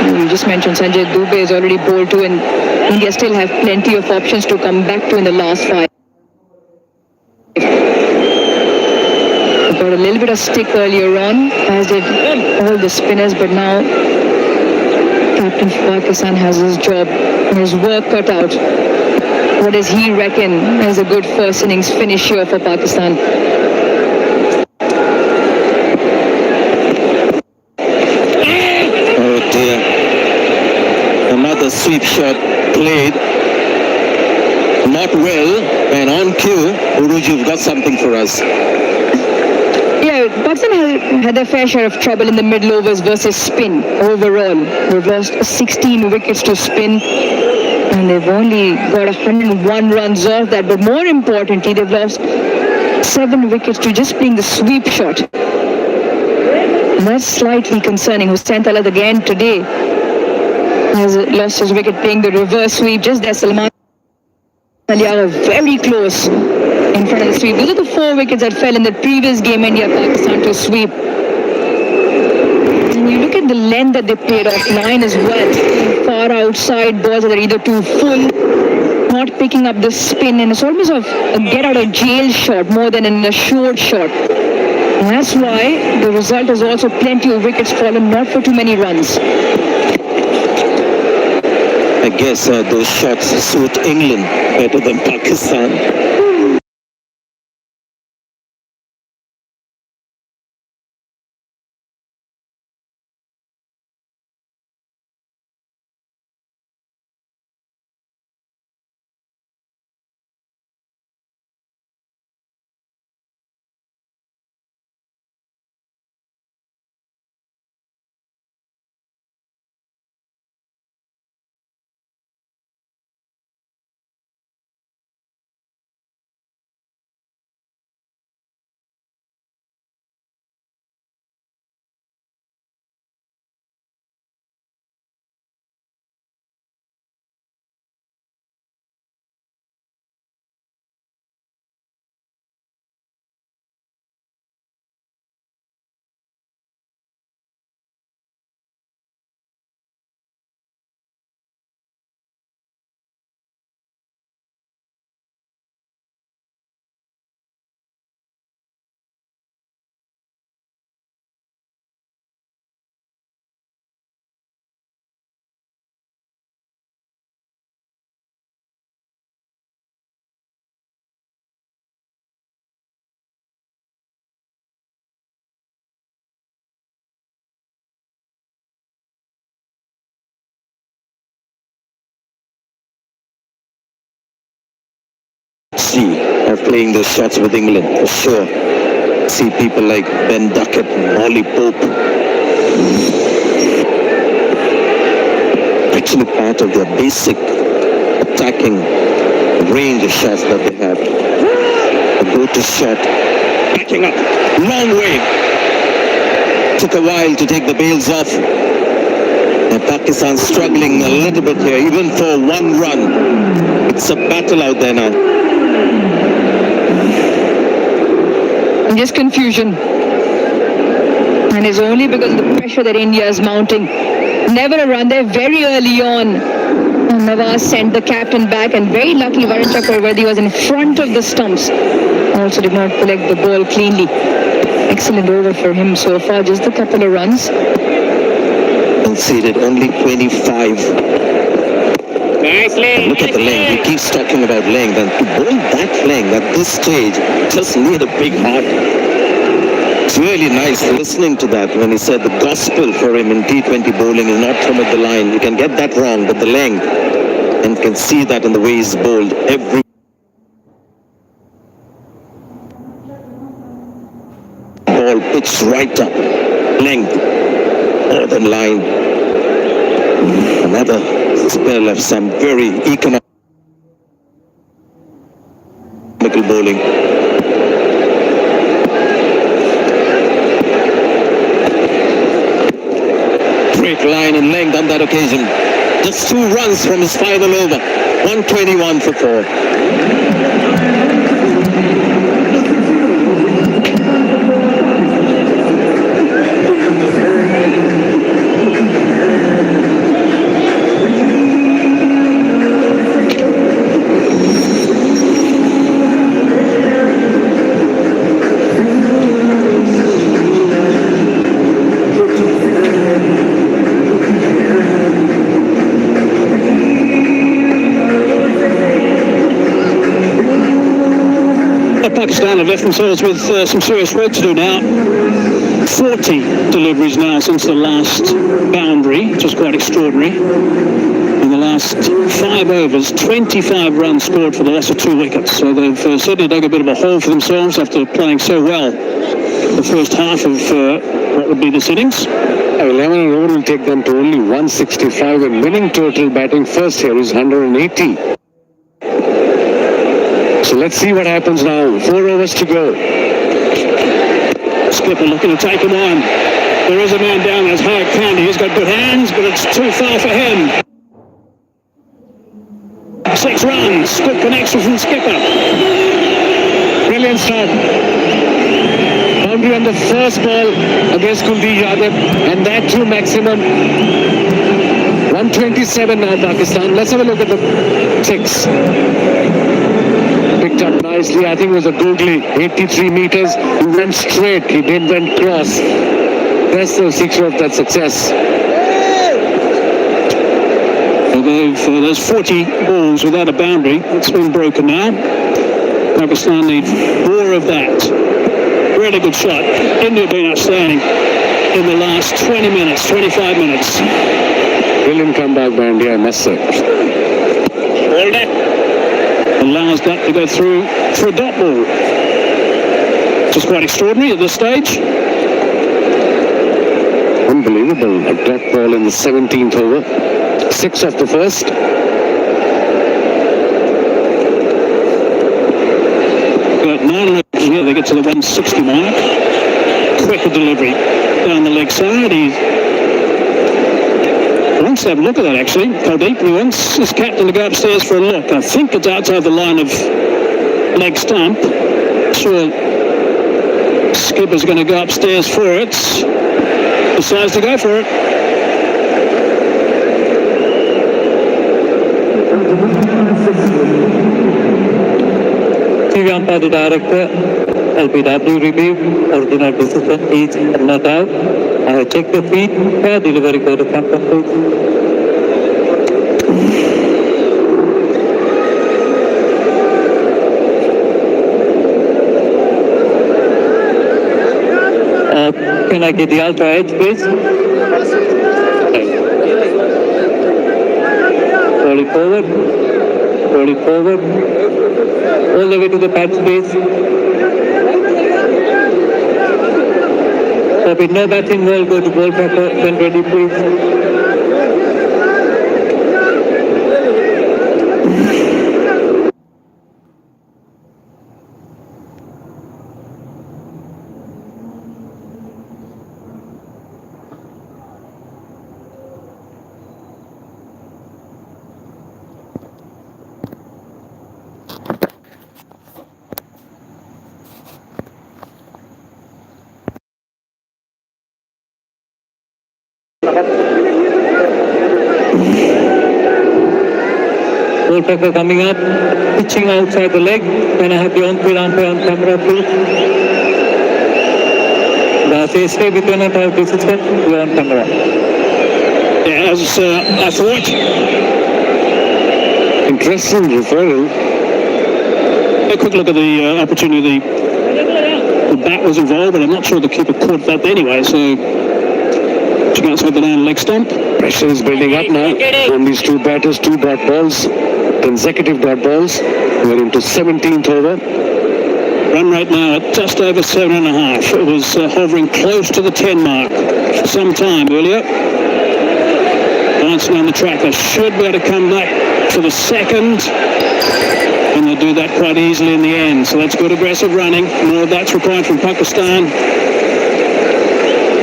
You just mentioned Sanjay Dubey is already bowled to, and India still have plenty of options to come back to in the last 5. Got a little bit of stick earlier on, as did all the spinners, but now Captain Pakistan has his job and his work cut out. What does he reckon as a good first innings finish here for Pakistan? Oh dear. Another sweep shot played. Not well, and on cue, Uruj, you've got something for us. Yeah, Pakistan had their fair share of trouble in the middle overs versus spin overall. They've lost 16 wickets to spin, and they've only got 101 runs off that. But more importantly, they've lost 7 wickets to just playing the sweep shot. And that's slightly concerning. Hussain Talat again today has lost his wicket playing the reverse sweep. Just there, Salman Ali are very close in front of the sweep. Those are the 4 wickets that fell in the previous game, India-Pakistan to sweep. And you look at the length that they played offline as well. Far outside balls that are either too full, not picking up the spin, and it's almost a get out of jail shot more than in a short shot. And that's why the result is also plenty of wickets fallen, not for too many runs. I guess those shots suit England better than Pakistan. Of playing those shots with England, for sure. See people like Ben Duckett, Ollie Pope. Actually part of their basic attacking range of shots that they have. A go-to shot, backing up, long way. Took a while to take the bails off. And Pakistan struggling a little bit here, even for 1 run. It's a battle out there now. Just confusion, and it's only because of the pressure that India is mounting. Never a run there very early on. And Nawaz sent the captain back, and very lucky Varun Chakravarti was in front of the stumps. Also did not collect the ball cleanly. Excellent over for him so far, just a couple of runs. Conceded only 25. Look at the length. He keeps talking about length, and to bowl that length at this stage just need a big heart. It's really nice listening to that when he said the gospel for him in T20 bowling is not from at the line. You can get that wrong, but the length, and you can see that in the way he's bowled every ball pitched right up, length, more than line. Another spell of some very economical bowling. Great line and length on that occasion. Just 2 runs from his final over. 121 for 4. Pakistan have left themselves with some serious work to do now. 40 deliveries now since the last boundary, which is quite extraordinary. In the last 5 overs, 25 runs scored for the loss of 2 wickets. So they've certainly dug a bit of a hole for themselves after playing so well the first half of what would be this innings. 11 and over will take them to only 165, and winning total batting first here is 180. So let's see what happens now. 4 overs to go. Skipper looking to take him on. There is a man down there, it's Harry Candy. He's got good hands, but it's too far for him. 6 runs, good connection from Skipper. Brilliant start. Boundary on the first ball against Kuldeep Yadav, and that too maximum. 127 now, Pakistan. Let's have a look at the 6. Picked up nicely. I think it was a googly. 83 meters. He went straight. He didn't went cross. That's the secret of that success. There's 40 balls without a boundary. It's been broken now. Pakistan need more of that. Really good shot. India been outstanding in the last 20 minutes, 25 minutes. Brilliant comeback by India, I must say. Hold it. Allows that to go through for a dot ball. Which is quite extraordinary at this stage. Unbelievable. A dot ball in the 17th over. 6 off the first. Got 9 overs here, they get to the 160 mark. Quicker delivery down the leg side. He wants to have a look at that actually. Kuldeep, he wants his captain to go upstairs for a look. I think it's outside the line of leg stump. Sure, Skipper's going to go upstairs for it. Decides to go for it. TV umpire, the director, LBW review, original decision is not out. I have checked the feed, fair delivery for the captain. Can I get the ultra edge, please? Rolling forward, rolling forward, all the way to the pad space. So with no batting ball, go to ball packer, when ready, please. Ball packer coming up, pitching outside the leg. Can I have the on-field umpire on camera, please? Stay with you and have decision. You're on camera. Yeah, as I thought. Interesting referral. A quick look at the opportunity. The bat was involved, but I'm not sure the keeper caught that anyway. So, pitching outside the down leg stump. Pressure is building up now on these 2 batters, 2 dot balls, consecutive dot balls. We're into 17th over. Run rate now at just over 7.5. It was hovering close to the 10 mark for some time earlier. Dancing on the track, they should be able to come back for the second. And they'll do that quite easily in the end. So that's good aggressive running. More of that's required from Pakistan.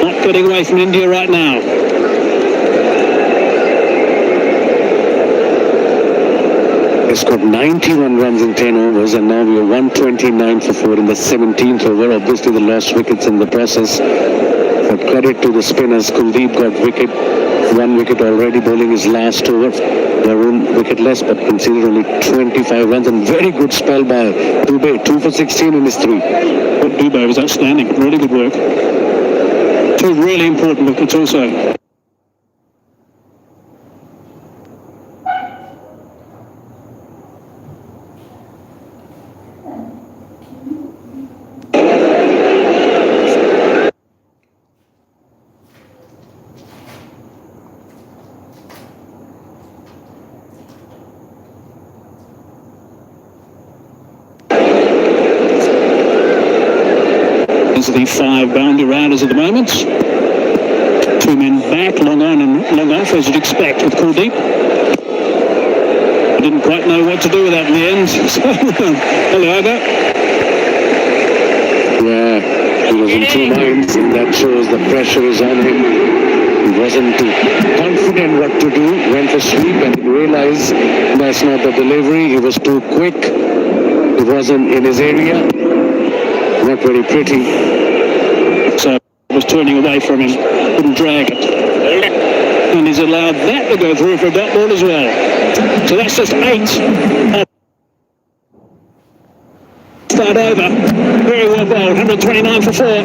Not getting away from India right now. They scored 91 runs in 10 overs, and now we are 129 for 4 in the 17th over. Obviously, they lost wickets in the process. But credit to the spinners. Kuldeep got wicket, 1 wicket already, bowling his last over. Their own wicketless, but conceded only 25 runs, and very good spell by Dubey, 2 for 16 in his 3. But Dubey was outstanding. Really good work. 2 really important wickets also. These are the 5 boundary riders at the moment. 2 men back, long on and long off, as you'd expect with Kuldeep. I didn't quite know what to do with that in the end. So, Aliaga. Yeah, he was in 2 minds, and that shows the pressure is on him. He wasn't too confident what to do, went for sweep, and he realized that's not the delivery. He was too quick. He wasn't in his area. Not very pretty. So it was turning away from him, couldn't drag it. And he's allowed that to go through for a dot ball as well. So that's just 8. Start over. Very well bowled, 129 for 4.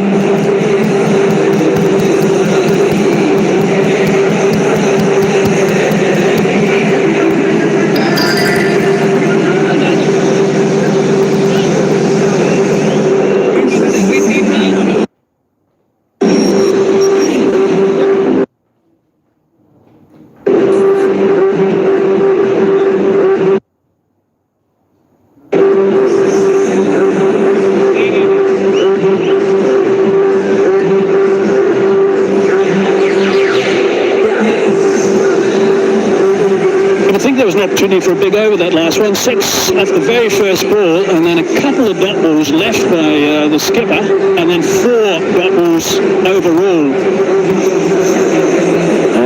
Opportunity for a big over that last one. 6 off the very first ball, and then a couple of dot balls left by the skipper, and then 4 dot balls overall.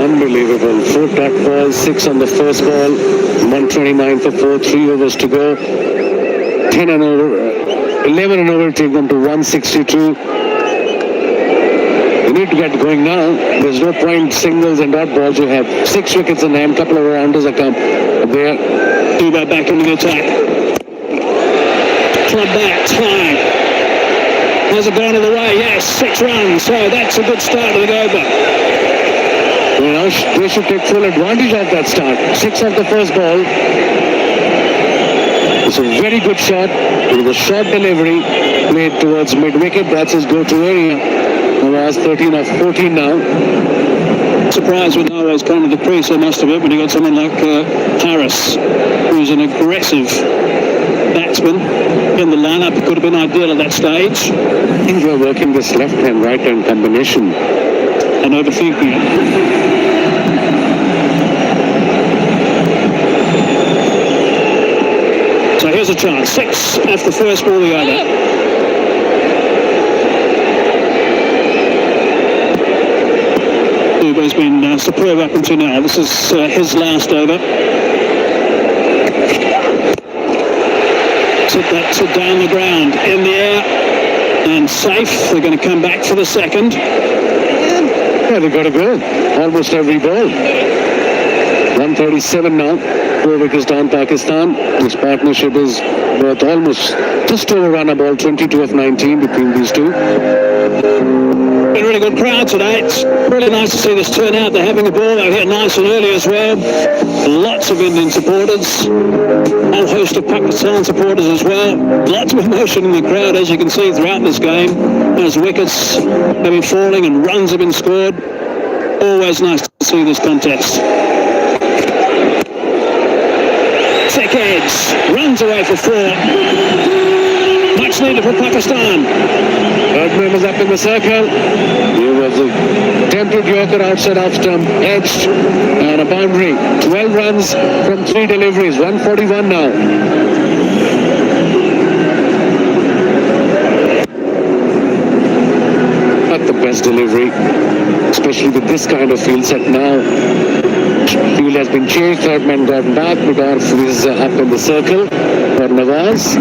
Unbelievable. 4 dot balls, 6 on the first ball, 129 for 4, 3 overs to go. 10 and over, 11 and over, take them to 162. You need to get going now. There's no point singles and dot balls. You have 6 wickets in hand, couple of rounders are come there. Dubey back into the attack. Club that time. Has it gone to the way? Yes, 6 runs. So that's a good start to the over. You know, they should take full advantage of that start. 6 off the first ball. It's a very good shot. With a short delivery played towards mid-wicket. That's his go-to area. Nawaz 13 of 14 now. Surprised with Nawaz coming to the crease, so must have it, when you got someone like Harris, who's an aggressive batsman in the lineup. It could have been ideal at that stage. I think we're working this left-hand, right-hand combination. And overthinking it. So here's a chance. 6 off the first ball, the other. Dubey's been superb up until now. This is his last over. Took that to down the ground, in the air, and safe. They're going to come back for the second. Yeah, they've got to go. Almost every ball. 137 now. 4 wickets down Pakistan. This partnership is worth almost just over run a ball, 22 of 19 between these two. Been a really good crowd today. It's really nice to see this turnout. They're having a ball. They're here nice and early as well. Lots of Indian supporters. A whole host of Pakistan supporters as well. Lots of emotion in the crowd, as you can see throughout this game. As wickets have been falling and runs have been scored. Always nice to see this contest. Thick edge. Runs away for 4. Much needed for Pakistan. Birdman was up in the circle. He was a tempted yorker outside off stump, edged, and a boundary. 12 runs from 3 deliveries. 141 now. Not the best delivery, especially with this kind of field set now. Field has been changed, third man got back, Midorf is up in the circle for Nawaz.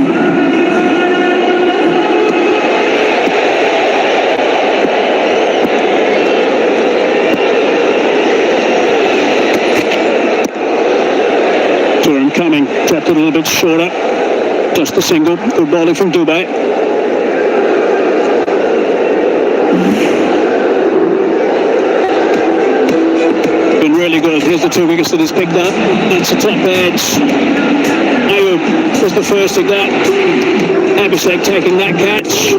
Turan coming, trapped a little bit shorter. Just a single. Good bowling from Dubey. Been really good. Here's the 2 wickets that he's picked up. That's the top edge. Ayub was the first to get. Abhishek taking that catch.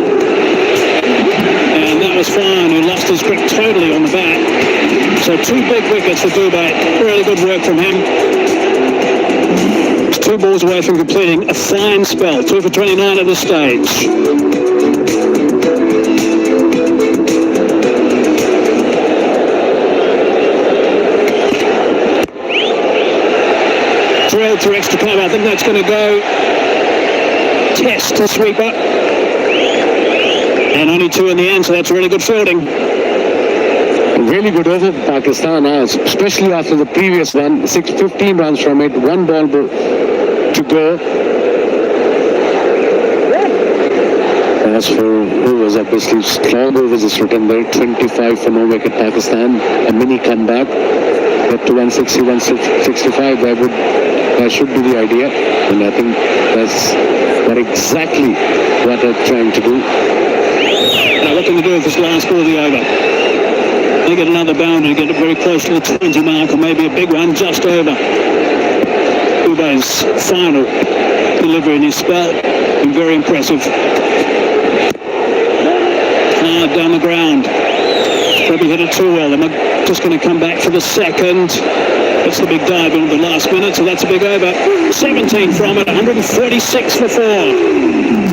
And that was fine. He lost his grip totally on the bat. So 2 big wickets for Dubey. Really good work from him. 2 balls away from completing a fine spell. 2 for 29 at this stage. Drilled to extra cover. I think that's going to go. Test to sweeper. And only 2 in the end, so that's really good fielding. Really good over for Pakistan, especially after the previous one. 15 runs from it, 1 ball to go. As for who was obviously strong overs is written there, 25 for no wicket Pakistan, a mini comeback. Get to 160, 165, that should be the idea. And I think that's exactly what they're trying to do. Now what can we do with this last ball of the over? They get another boundary, get it very close to the 20 mark, or maybe a big one just over. Dubey's final delivery in his spell, been very impressive. Hard down the ground. Probably hit it too well. They're just going to come back for the second. That's the big dive in the last minute, so that's a big over. 17 from it, 146 for 4.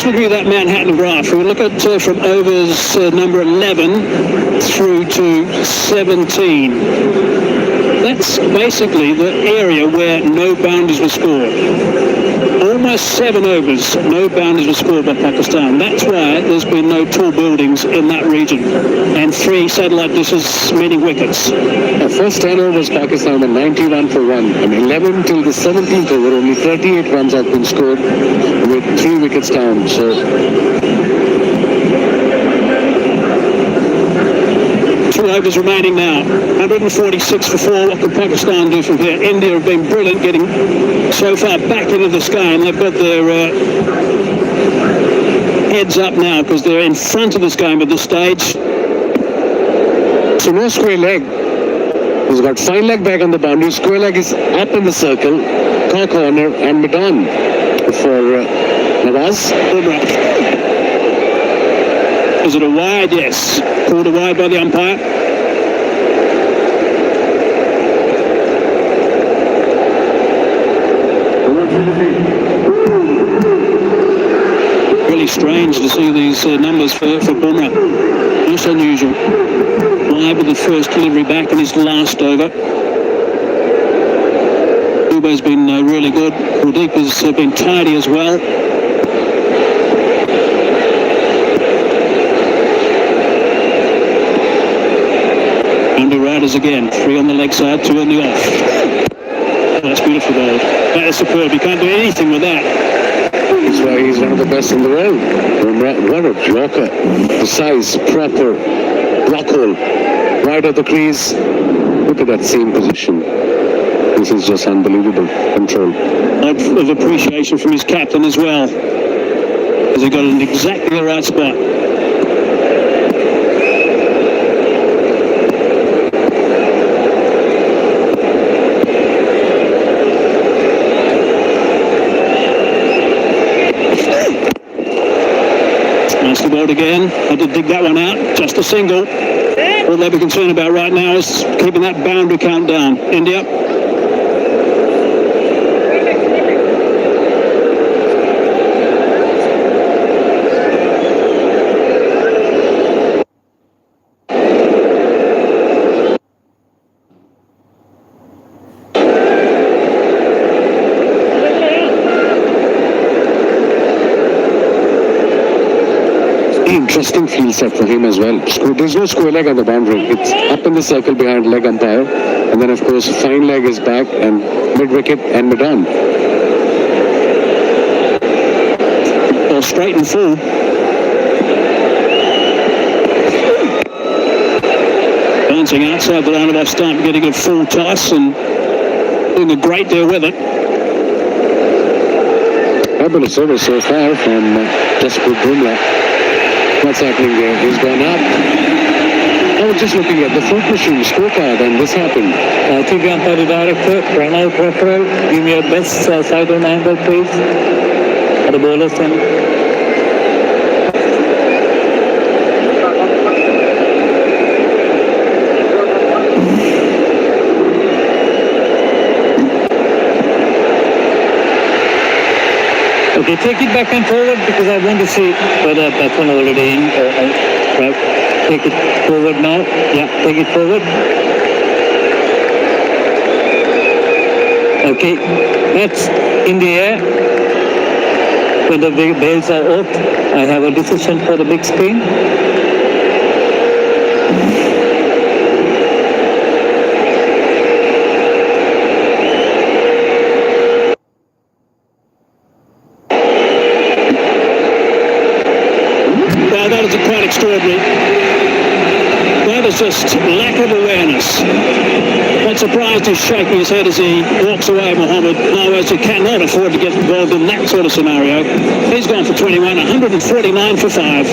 Looking at that Manhattan graph, we look at from overs number 11 through to 17. That's basically the area where no boundaries were scored. Almost 7 overs, no boundaries were scored by Pakistan. That's why there's been no tall buildings in that region. And 3 satellite dishes, meaning wickets. The first 10 overs Pakistan were 91 for 1. And 11 till the 17th over, only 38 runs have been scored with 3 wickets down. So 2 overs remaining now. 146 for 4. What can Pakistan do from here? India have been brilliant getting so far back into this game. They've got their heads up now because they're in front of this game at this stage. So no square leg. He's got fine leg back on the boundary. Square leg is up in the circle. Car corner and mid-on for Nawaz. Is it a wide? Yes. Called a wide by the umpire. Really strange to see these numbers for Bumrah. Most unusual. Wide with the first delivery back in his last over. Dubey's been really good. Kuldeep has been tidy as well. Riders again, 3 on the leg side, 2 on the off. Oh, that's beautiful ball. That is superb. You can't do anything with that. That's why he's one of the best in the world. What a blocker. Precise, proper block hole. Right at the crease. Look at that same position. This is just unbelievable control. Of appreciation from his captain as well. As he got it in exactly the right spot. Wants the ball again. Had to dig that one out. Just a single. All they'll be concerned about right now is keeping that boundary count down. India. Interesting field set for him as well. There's no square leg on the boundary. It's up in the circle behind leg umpire. And then, of course, fine leg is back and mid-wicket and mid-on. Ball straight and full. Bouncing outside the line of off stump, getting a full toss and doing a great deal with it. Fabulous service so far from Jasprit Bumrah. What's happening there? He's gone up. I was just looking at the fruit machine scorecard and this happened. I think the umpire director, Pranav Prafral, give me your best side on angle, please. For the bowlers then. Okay, take it back and forward because I want to see whether that one already in. Take it forward now. Yeah, take it forward. Okay, that's in the air. When the bails are off, I have a decision for the big screen. That is quite extraordinary. That is just lack of awareness. Not surprised he's shaking his head as he walks away, Mohammed. No, as he cannot afford to get involved in that sort of scenario. He's gone for 21, 149 for 5.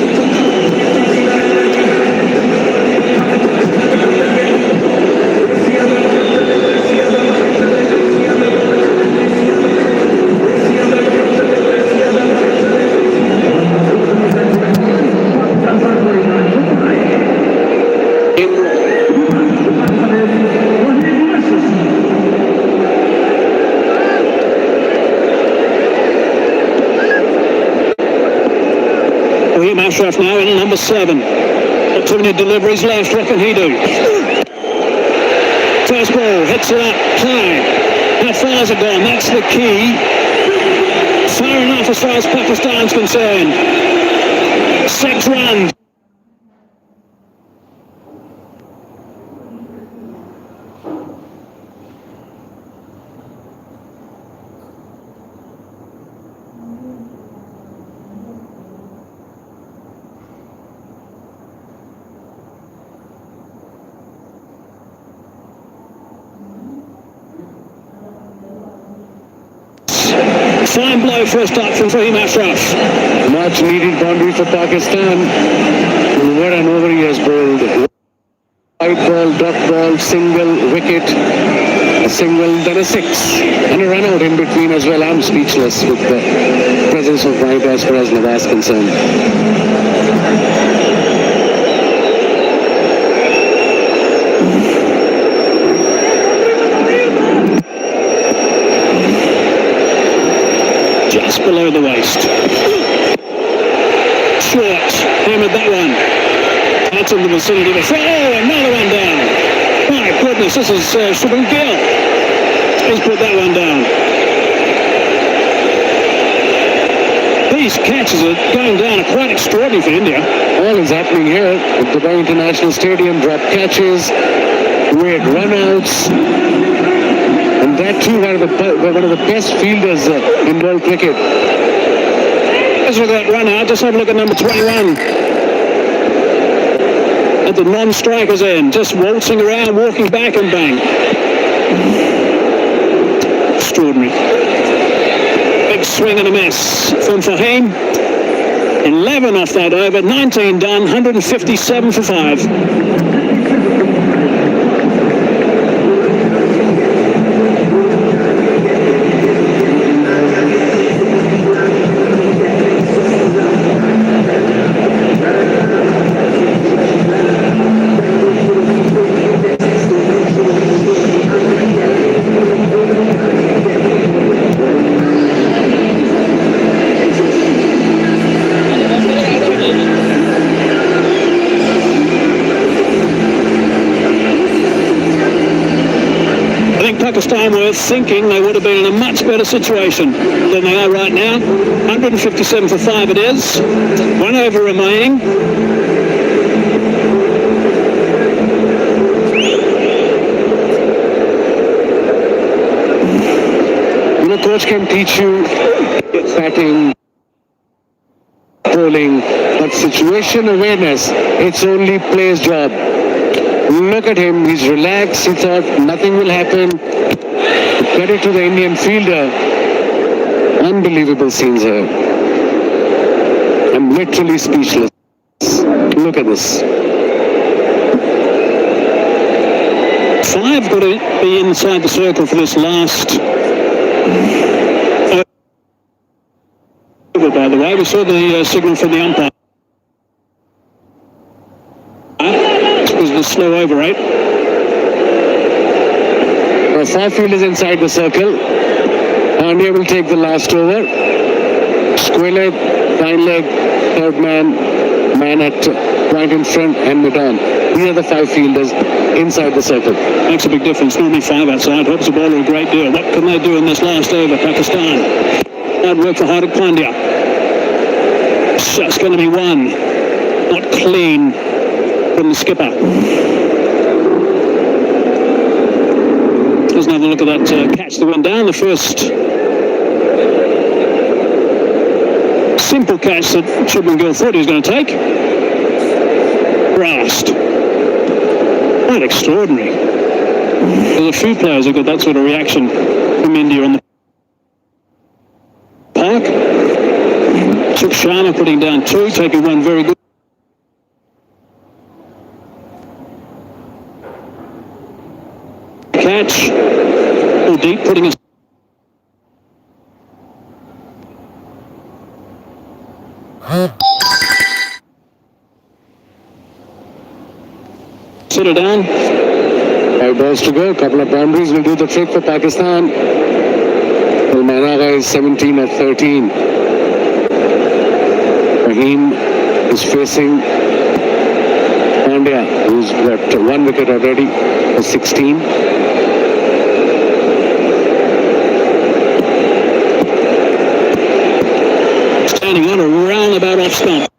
Ashraf now in number 7. Not too many deliveries left. What can he do? First ball, hits it up, high. How far has it gone? That's the key. Far enough as far as Pakistan's concerned. 6 runs. Fine blow first up from Fahim Ashraf. Much needed boundary for Pakistan. Over and over he has bowled. White ball, dot ball, single, wicket, a single, then a 6. And a run out in between as well. I'm speechless with the presence of White as far as Nawaz concerned. Just below the waist. Short. Hammered that one. That's in the vicinity of the... Oh, another one down. My goodness, this is Shubman Gill. He's put that one down. These catches are going down are quite extraordinary for India. All is happening here at Dubai International Stadium. Drop catches, weird runouts. And that too, one of the best fielders in world cricket. Let's look at that run out. Just have a look at number 21. At the non-striker's end. Just waltzing around, walking back and bang. Extraordinary. Big swing and a miss from Fahim. 11 off that over, 19 done, 157 for 5. Pakistan were thinking they would have been in a much better situation than they are right now. 157 for 5 it is. 1 over remaining. You know, coach can teach you batting, bowling, but situation awareness, it's only player's job. Look at him, he's relaxed, he thought nothing will happen. Credit to the Indian fielder. Unbelievable scenes here. I'm literally speechless. Look at this. 5 got to be inside the circle for this last over, by the way. We saw the signal from the umpire. It was the slow over 8. Now, 5 fielders inside the circle. Pandya will take the last over. Square leg, fine leg, third man at point in front and mid on. These are the 5 fielders inside the circle. Makes a big difference. Normally 5 outside. Helps the bowler a great deal. What can they do in this last over, Pakistan? Hard work for Hardik Pandya. Just going to be 1. Not clean from the skipper. Let's have a look at that catch that went down. The first simple catch that Shubman Gill thought he was going to take. Blast. Quite extraordinary. There's a few players who got that sort of reaction from India on the park. Took Sharma putting down 2, taking 1 very good. Catch. All deep, putting us. Set it down. 5 balls to go, couple of boundaries will do the trick for Pakistan. Salman Agha is 17 of 13. Rahim is facing Pandya, who's got 1 wicket already for 16. Standing on a roundabout off stump.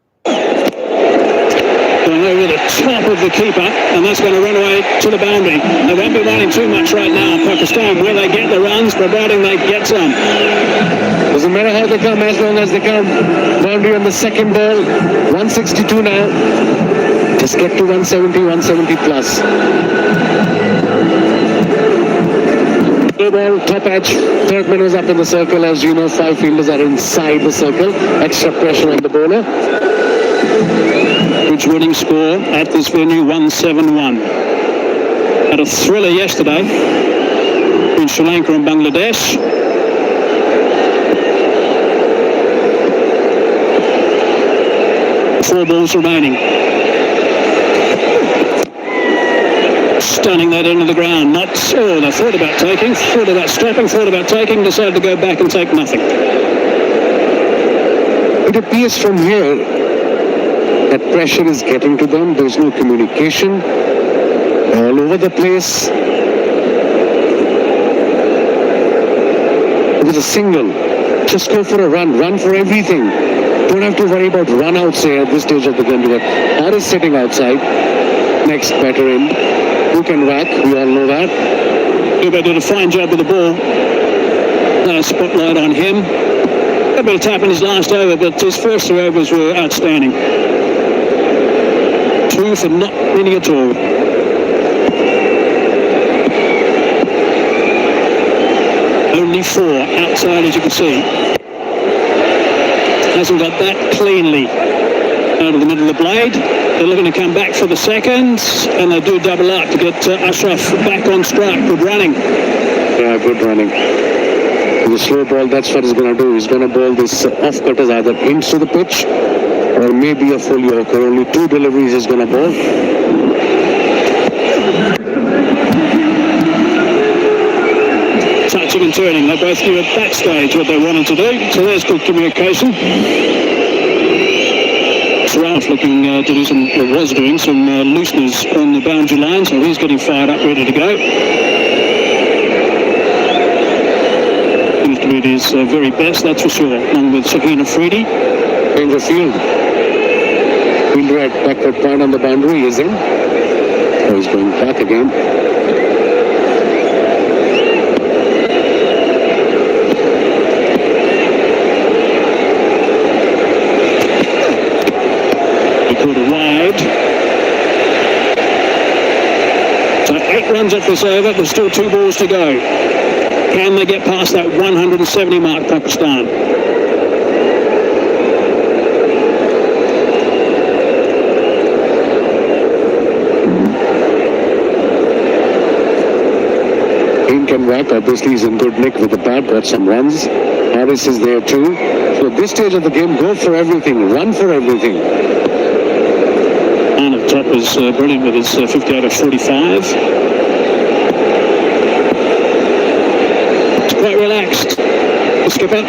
Going over the top of the keeper, and that's going to run away to the boundary. They won't be running too much right now. Pakistan, will they get the runs, providing they get some? Doesn't matter how they come, as long as they come. Boundary on the second ball, 162 now. Just get to 170, 170 plus. Third ball, top edge. Third man was up in the circle. As you know, 5 fielders are inside the circle. Extra pressure on the bowler. Average winning score at this venue, 171. Had a thriller yesterday in Sri Lanka and Bangladesh. Four balls remaining. Stunning that into the ground. Not, oh, they thought about taking, thought about stopping, thought about taking, decided to go back and take nothing. It appears from here that pressure is getting to them. There's no communication. All over the place. It was a single. Just go for a run. Run for everything. Don't have to worry about run outs here at this stage of the game. Haris sitting outside. Next batter in. Who can whack? We all know that. Dubey did a fine job with the ball. Spotlight on him. A bit of tap in his last over, but his first 3 overs were outstanding. 2 for not many at all. Only 4 outside, as you can see. Hasn't got that cleanly out of the middle of the blade. They're looking to come back for the second, and they do double up to get Ashraf back on strike. Good running. Yeah, good running. The slow ball, that's what he's going to do. He's going to bowl this off-cutters either into the pitch or maybe a full yorker. Only 2 deliveries he's going to bowl. Touching and turning. They both knew at that stage what they wanted to do. So there's good communication. Ralph looking to do some, or was doing some looseness on the boundary line, so he's getting fired up, ready to go. at his very best, that's for sure, along with Shaheen Afridi. Change of field. Fielder at backward point on the boundary is in. Oh, he's going back again. He caught it wide. So 8 runs off this over, there's still 2 balls to go. Can they get past that 170 mark, Pakistan? Can whack, obviously he's in good nick with the bat, got some runs. Harris is there too. So at this stage of the game, go for everything, run for everything. On the top is brilliant with his 50 out of 45. It's quite relaxed, the skipper.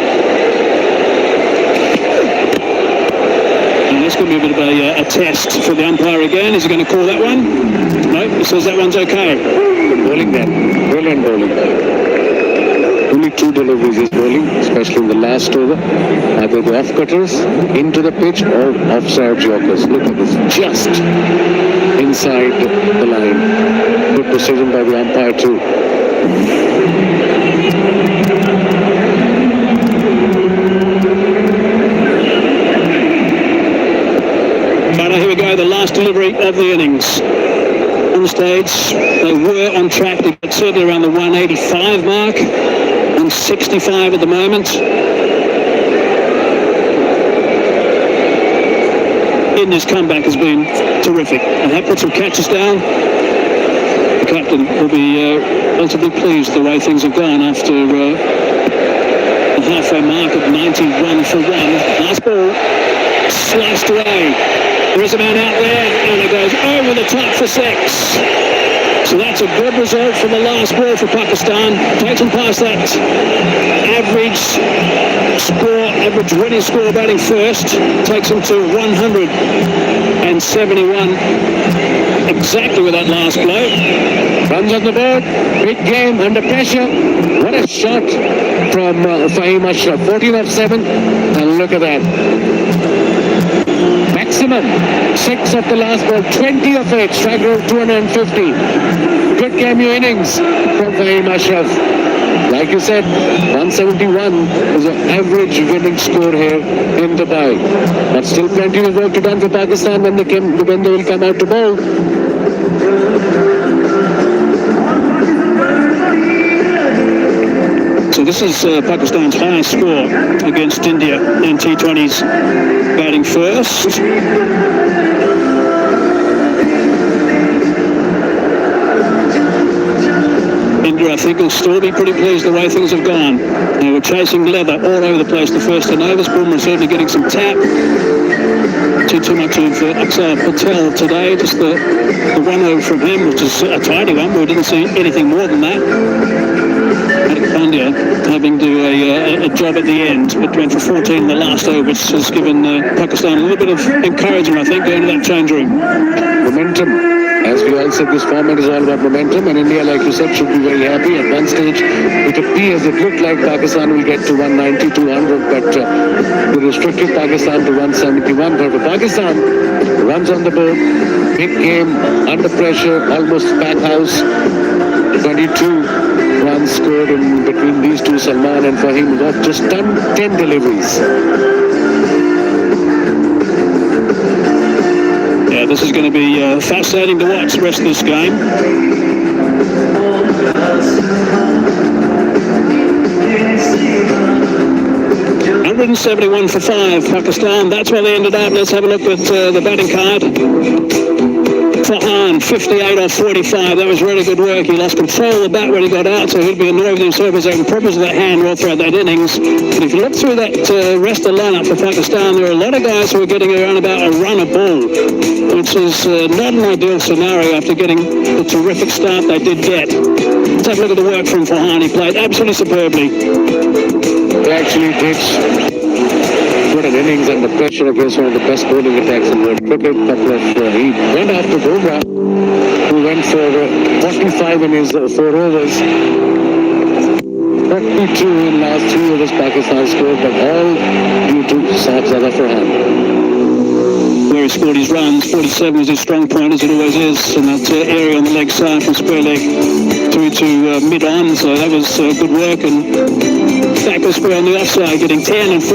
And this could be a bit of a test for the umpire again. Is he going to call that one? No, he says that one's okay. Good bowling then. Brilliant bowling. Only 2 deliveries is bowling, especially in the last over. Either the off-cutters into the pitch or offside yorkers. Look at this, just inside the line. Good decision by the umpire too. But here we go, the last delivery of the innings. On the stage, they were on track to get certainly around the 185 mark, 165 at the moment. In this comeback has been terrific, and that puts some catches down. The captain will be relatively pleased the way things have gone after the halfway mark at 91 for 1. Last ball sliced away. There is a man out there, and it goes over the top for 6. So that's a good result for the last ball for Pakistan. Takes them past that average winning score batting first. Takes them to 171. Exactly with that last blow. Runs on the board, big game, under pressure. What a shot from Fahim Ashraf. 14 of 7, and look at that. Maximum 6 of the last ball, 20 of 8, strike rate 250. Good cameo innings from Fahim Ashraf. Like you said, 171 is an average winning score here in Dubai. But still plenty of work to done for Pakistan when they will come out to bowl. So this is Pakistan's highest score against India in T20s, batting first. India, I think, will still be pretty pleased the way things have gone. They were chasing leather all over the place the first 10 overs. Bumrah certainly getting some tap. Too much of Axar Patel today, just the 1 over from him, which is a tidy one, but we didn't see anything more than that. Pandya having to do a job at the end, but went for 14 in the last over, which has given Pakistan a little bit of encouragement, I think, going to that change room. Momentum. As we all said, this format is all about momentum, and India, like you said, should be very happy. At one stage, it appears, it looked like Pakistan will get to 190, 200, but they restricted Pakistan to 171. But for Pakistan, runs on the board, big game, under pressure, almost pack house, 22 runs scored in between these two, Salman and Fahim, got just 10 deliveries. Yeah, this is going to be fascinating to watch the rest of this game. 171 for 5, Pakistan. That's where they ended up. Let's have a look at the batting card. Farhan, 58 off 45. That was really good work. He lost control of the bat when he got out, so he'd be annoyed with himself as having problems with that hand all throughout that innings. But if you look through that rest of the lineup for Pakistan, there are a lot of guys who are getting around about a run a ball, which is not an ideal scenario after getting the terrific start they did get. Let's have a look at the work from Farhan. He played absolutely superbly. They actually did put an innings under pressure against one of the best bowling attacks in world cricket. He went after Bumrah, who went for 45 in his 4 overs. 42 in last 3 overs Pakistan scored, but all due to Saad Zada Farhan. Where he scored his runs, 47 was his strong point, as it always is, and that area on the leg side from square leg through to mid-on, so that was good work, and back to square on the offside, getting 10 and 4.